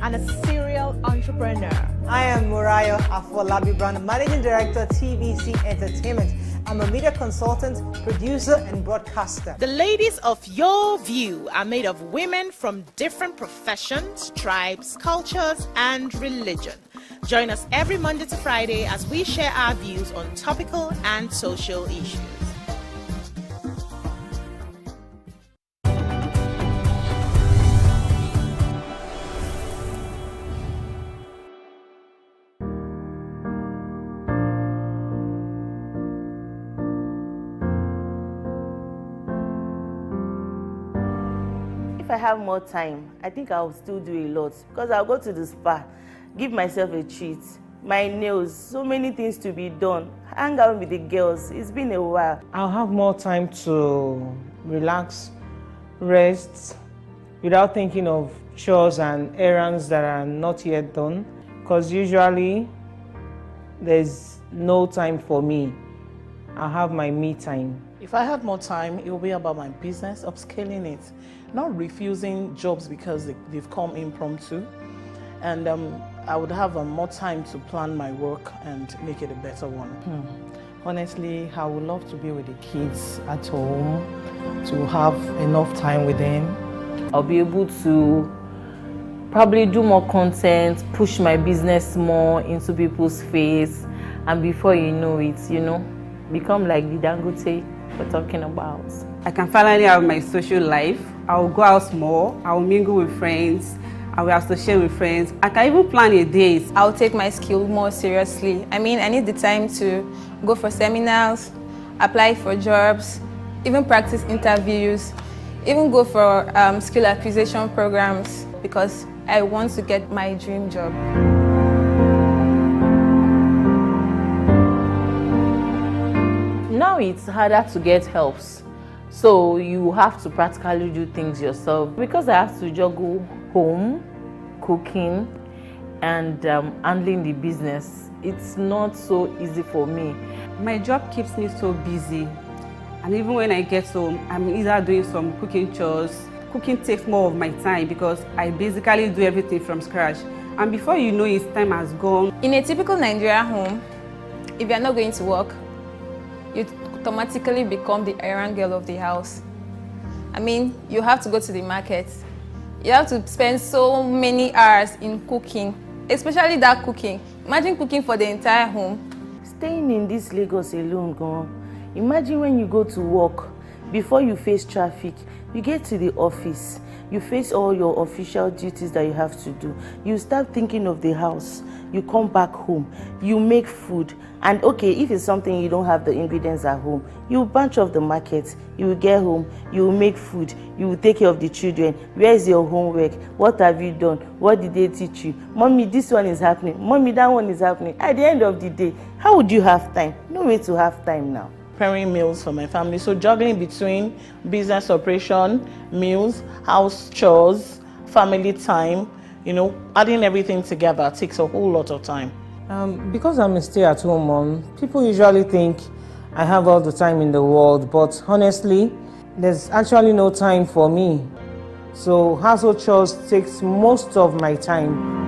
and a serial entrepreneur. I am Murayo Afolabi Brown, Managing Director, TVC Entertainment. I'm a media consultant, producer, and broadcaster. The ladies of Your View are made of women from different professions, tribes, cultures, and religion. Join us every Monday to Friday as we share our views on topical and social issues. If I have more time, I think I'll still do a lot because I'll go to the spa, give myself a treat, my nails, so many things to be done, hang out with the girls. It's been a while. I'll have more time to relax, rest, without thinking of chores and errands that are not yet done, because usually there's no time for me. I'll have my me time. If I had more time, it will be about my business, upscaling it, not refusing jobs because they've come impromptu. And I would have more time to plan my work and make it a better one. Honestly, I would love to be with the kids at home, to have enough time with them. I'll be able to probably do more content, push my business more into people's face, and before you know it, become like the Dangote we're talking about. I can finally have my social life. I'll go out more. I'll mingle with friends. I will associate with friends. I can even plan a date. I'll take my skill more seriously. I need the time to go for seminars, apply for jobs, even practice interviews, even go for skill acquisition programs because I want to get my dream job. Now it's harder to get helps, so you have to practically do things yourself. Because I have to juggle home, cooking, and handling the business, it's not so easy for me. My job keeps me so busy, and even when I get home, I'm either doing some cooking chores. Cooking takes more of my time because I basically do everything from scratch, and before you know it, time has gone. In a typical Nigerian home, if you're not going to work, you automatically become the errand girl of the house. You have to go to the market. You have to spend so many hours in cooking, especially that cooking. Imagine cooking for the entire home. Staying in this Lagos alone, gone. Imagine when you go to work, before you face traffic, you get to the office, you face all your official duties that you have to do. You start thinking of the house, you come back home, you make food. And okay, if it's something you don't have the ingredients at home, you bunch off the market, you will get home, you will make food, you will take care of the children. Where is your homework? What have you done? What did they teach you? Mommy, this one is happening. Mommy, that one is happening. At the end of the day, how would you have time? No way to have time now. Preparing meals for my family, so juggling between business operation, meals, house chores, family time, adding everything together takes a whole lot of time. Because I'm a stay-at-home mom, people usually think I have all the time in the world, but honestly, there's actually no time for me. So household chores takes most of my time.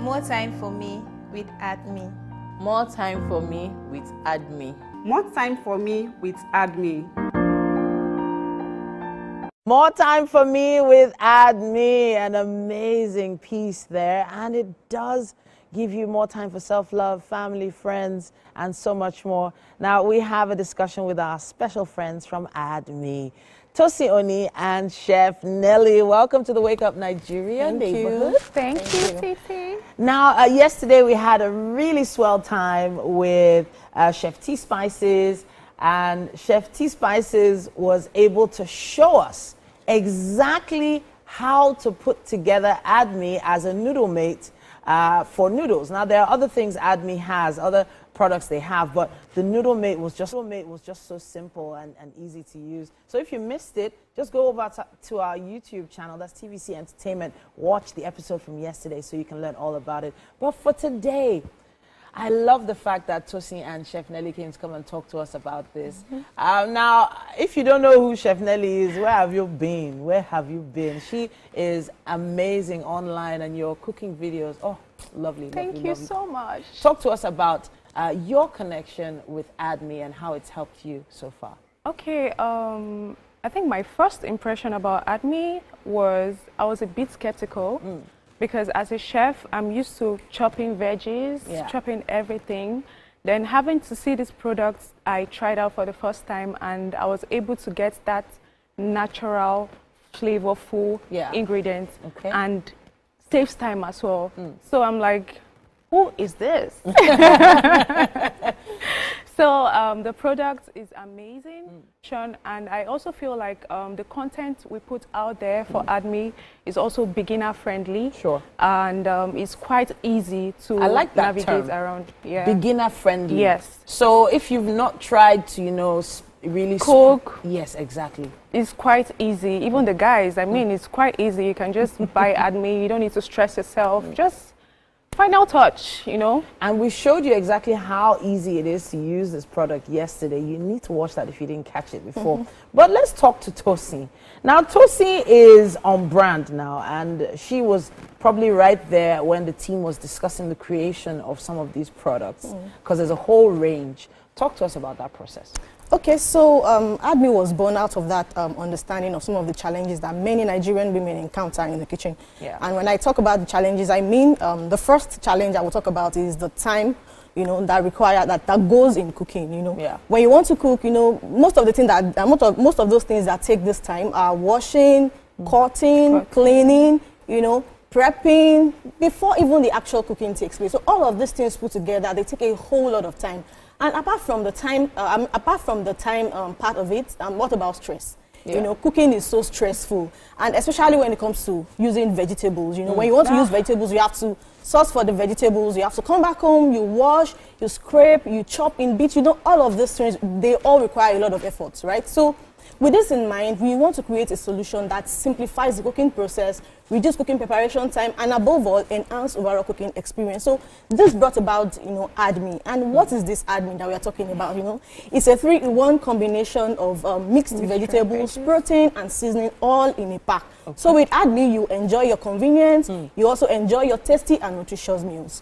More time for me with Adme. More time for me with Adme. More time for me with Adme. More time for me with Adme, an amazing piece there, and it does give you more time for self-love, family, friends, and so much more. Now we have a discussion with our special friends from Adme, Tosi Oni and Chef Nelly. Welcome to the Wake Up Nigeria neighborhood. Thank you, Titi. Now, yesterday we had a really swell time with Chef T Spices, and Chef T Spices was able to show us exactly how to put together Adme as a noodle mate for noodles. Now, there are other things Adme has, other products they have, but the noodle mate was just so simple and easy to use. So if you missed it, just go over to our YouTube channel, that's TVC Entertainment. Watch the episode from yesterday so you can learn all about it. But for today, I love the fact that Tosi and Chef Nelly came to come and talk to us about this. Now, if you don't know who Chef Nelly is, where have you been? Where have you been? She is amazing online, and your cooking videos, oh, lovely. Thank you so much. Talk to us about your connection with Adme and how it's helped you so far. Okay, I think my first impression about Adme was I was a bit skeptical. Because as a chef, I'm used to chopping veggies, chopping everything. Then having to see these products, I tried out for the first time, and I was able to get that natural, flavorful ingredient and saves time as well. So I'm like, who is this? So the product is amazing, and I also feel like the content we put out there for Adme is also beginner friendly. Sure. And it's quite easy to navigate around. Yeah. Beginner friendly. Yes. So if you've not tried to, you know, really cook. Yes, exactly. It's quite easy. Even the guys, I mean, it's quite easy. You can just buy Adme. You don't need to stress yourself. Just final touch, you know. And we showed you exactly how easy it is to use this product yesterday. You need to watch that if you didn't catch it before. But let's talk to Tosi. Now, Tosi is on brand now, and she was probably right there when the team was discussing the creation of some of these products, because there's a whole range. Talk to us about that process. Okay, so Adme was born out of that understanding of some of the challenges that many Nigerian women encounter in the kitchen. Yeah. And when I talk about the challenges, I mean the first challenge I will talk about is the time, you know, that goes in cooking. You know, when you want to cook, you know, most of the things that most of those things that take this time are washing, cutting, cleaning, you know, prepping before even the actual cooking takes place. So all of these things put together, they take a whole lot of time. And apart from the time part of it, what about stress? You know, cooking is so stressful, and especially when it comes to using vegetables. You know, when you want to use vegetables, you have to source for the vegetables. You have to come back home, you wash, you scrape, you chop in bits. You know, all of these things, they all require a lot of efforts, right? So, with this in mind, we want to create a solution that simplifies the cooking process, reduce cooking preparation time, and above all, enhance overall cooking experience. So this brought about, you know, Adme. And what is this Adme that we are talking about? You know, it's a 3-in-1 combination of mixed vegetables, protein, and seasoning, all in a pack. So with Adme, you enjoy your convenience. You also enjoy your tasty and nutritious meals.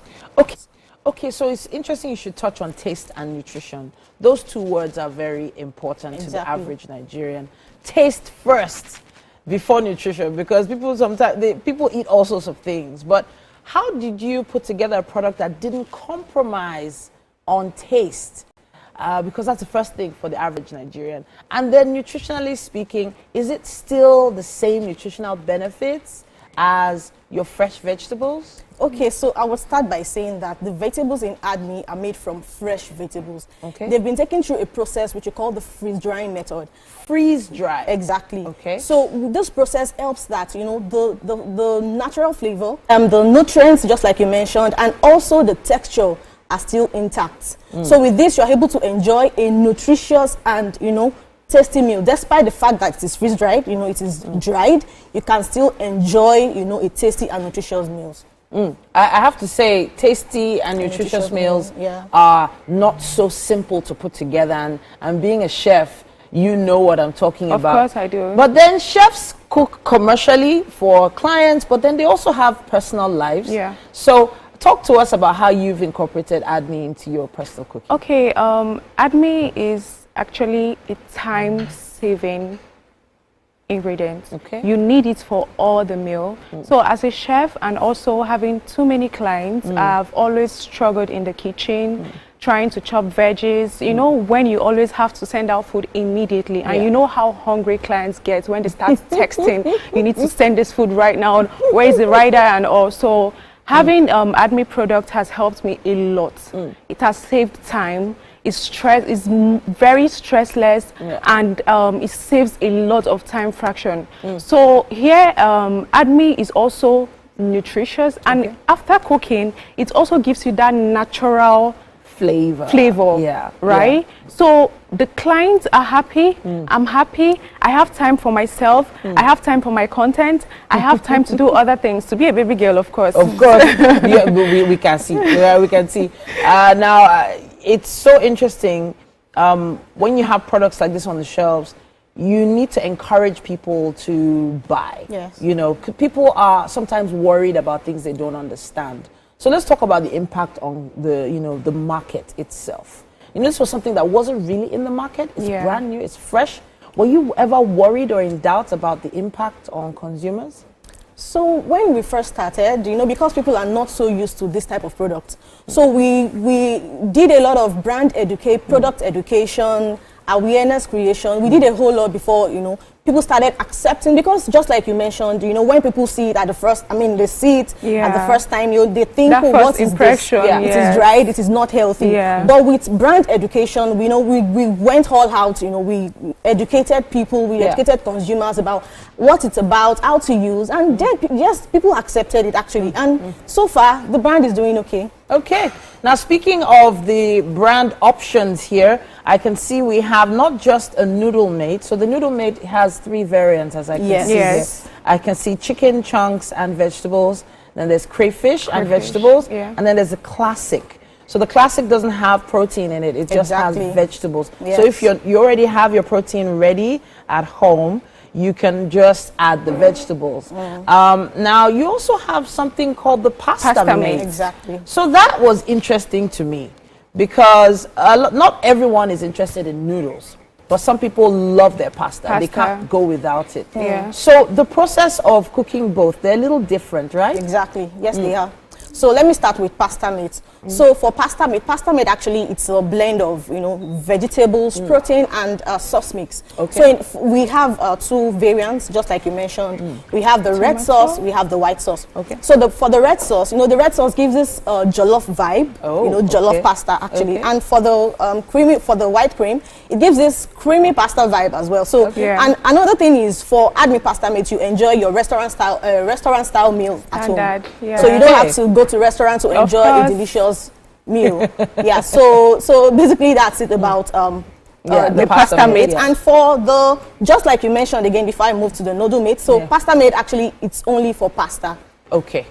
Okay, so it's interesting you should touch on taste and nutrition. Those two words are very important to the average Nigerian. Taste first before nutrition, because people eat all sorts of things. But how did you put together a product that didn't compromise on taste? Because that's the first thing for the average Nigerian. And then nutritionally speaking, is it still the same nutritional benefits as your fresh vegetables? Okay, so I will start by saying that the vegetables in Adme are made from fresh vegetables. Okay. They've been taken through a process which we call the freeze drying method. Freeze dry? Exactly. Okay. So this process helps that, you know, the natural flavor, the nutrients, just like you mentioned, and also the texture are still intact. So with this, you're able to enjoy a nutritious and, you know, tasty meal. Despite the fact that it is freeze dried, you know, it is dried, you can still enjoy, you know, a tasty and nutritious meals. I have to say, tasty and nutritious meals are not so simple to put together. And being a chef, you know what I'm talking about. Of course I do. But then chefs cook commercially for clients, but then they also have personal lives. Yeah. So talk to us about how you've incorporated Adme into your personal cooking. Okay, Adme is actually a time-saving ingredients. Okay. You need it for all the meal. So as a chef and also having too many clients, I've always struggled in the kitchen, trying to chop veggies. You know, when you always have to send out food immediately, and you know how hungry clients get when they start texting, you need to send this food right now, where is the rider and all. So having Adme product has helped me a lot. It has saved time. It's very stressless, and it saves a lot of time fraction. So here, Adme is also nutritious, and after cooking, it also gives you that natural flavor. Yeah. Right? Yeah. So the clients are happy, I'm happy, I have time for myself, I have time for my content, I have time to do other things, to be a baby girl, of course. Of course. Yeah, we can see. Yeah, we can see. Now, it's so interesting when you have products like this on the shelves. You need to encourage people to buy. Yes. You know, people are sometimes worried about things they don't understand. So let's talk about the impact on the market itself. You know, this was something that wasn't really in the market. It's brand new. It's fresh. Were you ever worried or in doubt about the impact on consumers? So when we first started, you know, because people are not so used to this type of product, so we did a lot of product education, awareness creation. We did a whole lot before, you know, people started accepting, because just like you mentioned, you know, when people see it at the first, they see it at the first time, they think, that what is this? Yeah. It is dried, it is not healthy. But with brand education, we know we went all out, you know, we educated people, we educated consumers about what it's about, how to use, and then, yes, people accepted it actually. And so far, the brand is doing okay. Okay. Now, speaking of the brand options here, I can see we have not just a noodle mate. So the noodle mate has 3 variants, as I can see here. I can see chicken chunks and vegetables. Then there's crayfish and vegetables. And then there's a classic. So the classic doesn't have protein in it. It just has vegetables. So if you already have your protein ready at home, you can just add the vegetables. Now, you also have something called the pasta mate. Exactly. So that was interesting to me, because not everyone is interested in noodles, but some people love their pasta. They can't go without it. So the process of cooking both, they're a little different, right? Exactly. Yes, they are. So let me start with pasta mate. So for pasta mate actually it's a blend of, you know, vegetables, protein, and sauce mix. So we have 2 variants, just like you mentioned. We have the red sauce, we have the white sauce. So for the red sauce, you know, the red sauce gives this jollof vibe, you know, jollof pasta actually. And for the for the white cream, it gives this creamy pasta vibe as well. So and another thing is, for Adme pasta mate, you enjoy your restaurant style meal at home. So you don't have to go to restaurant to enjoy a delicious meal. So basically that's it about the pasta mate. And for the, just like you mentioned again before I move to the noodle mate, so pasta mate actually it's only for pasta.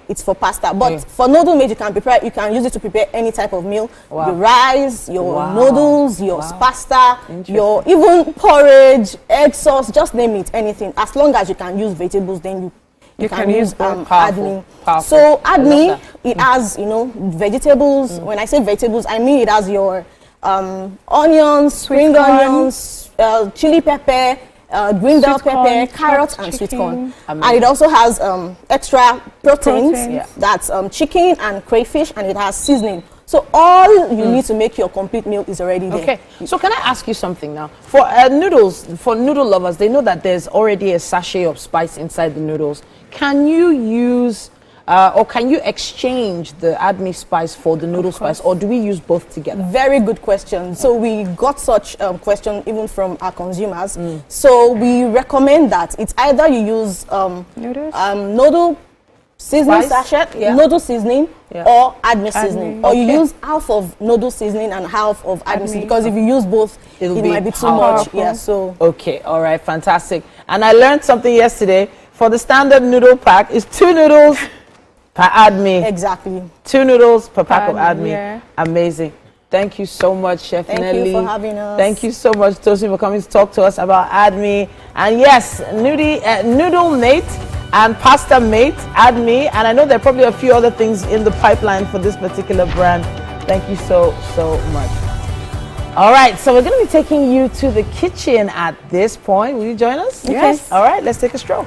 It's for pasta, but for noodle mate you can use it to prepare any type of meal. Your rice, your noodles, your pasta, your even porridge, egg sauce, just name it, anything. As long as you can use vegetables, then you can use Adme. So Adme, it has, you know, vegetables. When I say vegetables, I mean it has your onions, spring onions, chili pepper, green bell pepper, carrots, and sweet corn. And it also has extra proteins. That's chicken and crayfish, and it has seasoning. So all you need to make your complete meal is already there. Okay. So can I ask you something now? For noodles, for noodle lovers, they know that there's already a sachet of spice inside the noodles. Can you use or can you exchange the Adme spice for the noodle spice, or do we use both together? Very good question. So we got such question even from our consumers. So we recommend that it's either you use noodle seasoning sachet, noodle seasoning, or Adme seasoning, or you use half of noodle seasoning and half of Adme seasoning, because if you use both, it might be too much. So okay, all right, fantastic. And I learned something yesterday. For the standard noodle pack, is 2 noodles per Adme. Exactly. 2 noodles per pack of Adme. Amazing. Thank you so much, Chef Nelly. Thank you for having us. Thank you so much, Tosin, for coming to talk to us about Adme. And yes, noodle mate and pasta mate, Adme, and I know there are probably a few other things in the pipeline for this particular brand. Thank you so much. All right, so we're going to be taking you to the kitchen at this point. Will you join us? Yes. All right, let's take a stroll.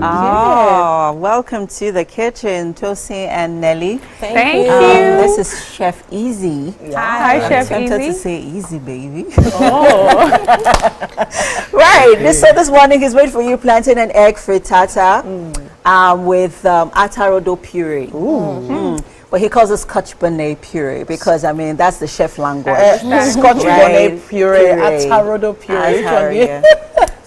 Oh, welcome to the kitchen, Tosin and Nelly. Thank you. This is Chef Easy. Hi, Chef I'm tempted Easy. to say easy, baby. Oh. Right. This morning is made for you plantain and egg frittata with atarodo puree. But he calls it Scotch bonnet puree because, I mean, that's the chef language. Scotch bonnet puree, atarodo puree.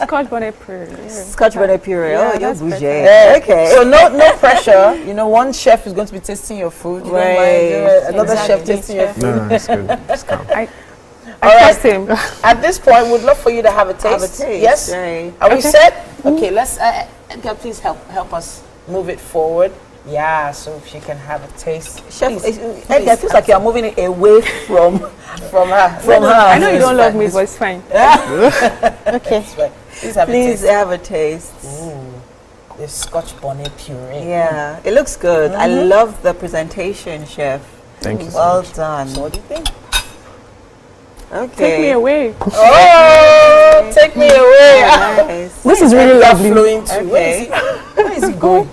Scotch bonnet puree. Scotch bonnet puree. Yeah, Oh, you're that's bougie. better. Okay. So no pressure. You know, one chef is going to be tasting your food. You don't mind, another chef tasting your food. No, it's good. It's calm. I trust him. At this point, we'd love for you to have a taste. Have a taste, Yes. right. Are we set? Okay. Let's. Edgar, please help us move it forward. Yeah. So if you can have a taste. Chef, it feels like you're moving it away from her. I know you don't love me, but it's fine. Okay. Please have a taste. Have a taste. The Scotch bonnet puree. Yeah, it looks good. I love the presentation, Chef. Thank you so Well much. done. So what do you think? Okay. Take me away. Oh, take me away. Nice. This is really lovely. Flowing too. Okay. Where is he going?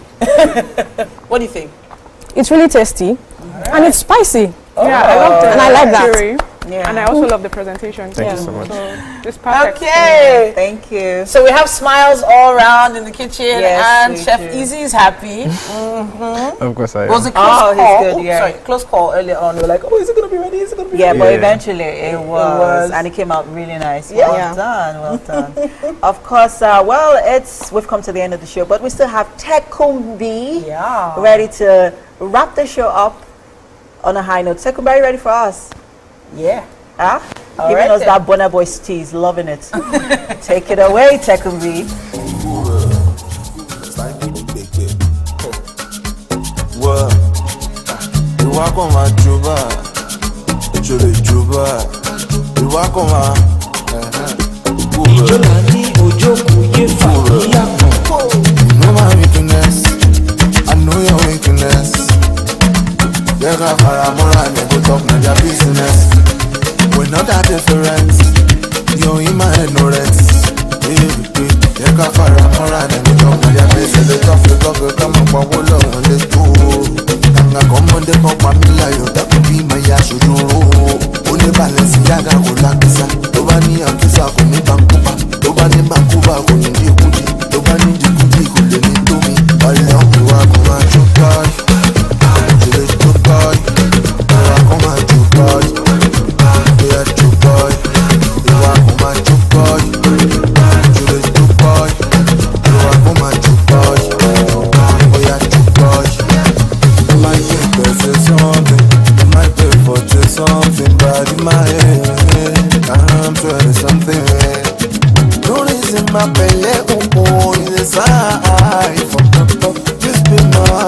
What do you think? It's really tasty and it's spicy. Yeah, I love the And I like that. puree. Yeah. And I also love the presentation. Thank you so much. So it's perfect. Okay. Thank you. So we have smiles all around in the kitchen, Yes, and we Chef do. Easy is happy. Of course I It was a am. close Oh, call. he's good, yeah. Sorry, close call earlier on. We were like, oh, is it going to be ready? Is it going to be Yeah, ready? but Yeah. eventually it was, and it came out really nice. Yeah. Well done, well done. Of course, we've come to the end of the show, but we still have Tekumbi Yeah. ready to wrap the show up on a high note. Tekumbi, are you ready for us? Yeah. Huh? All Giving right us then. that Bonner Boy tease, loving it. Take it away, Tekumbi. Well, you walk on my juba, it's your juba. You walk on my you know my weakness, I know your weakness. You got Faramora and you go talk na your business. We're not that different, you're in my ignorance. You got Faramora and you go talk na your business. They come up and roll on the stool. Come on, they come up and lie, that could be my yashuduro. Only balance, Yaga, Olakisa, Tobani, and Kisa, Kuni Bankuba, Tobani Bankuba, Kuni Dikuti, Tobani Dikuti, Kuni Tomi, Along, you are going to touch. Let's go, boy. You are going to touch. You are to boy. You are going to boy. Let's go, boy. You are going to boy. You are to boy. You might get better something. You might pay for something, but in my head, I'm trying something. No reason my belly, oh, inside. From the top, just be my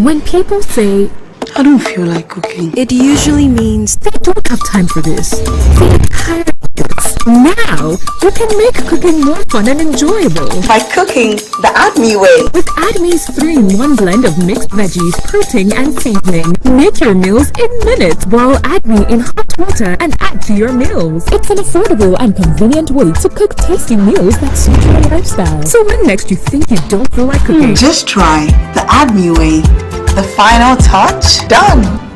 When people say, I don't feel like cooking, it usually means they don't have time for this. They are tired of this. Now, you can make cooking more fun and enjoyable by cooking the Adme way. With Adme's 3-in-1 blend of mixed veggies, protein, and seasoning, make your meals in minutes. Boil Adme in hot water and add to your meals. It's an affordable and convenient way to cook tasty meals that suit your lifestyle. So when next you think you don't feel like cooking, just try the Adme way. The final touch, done.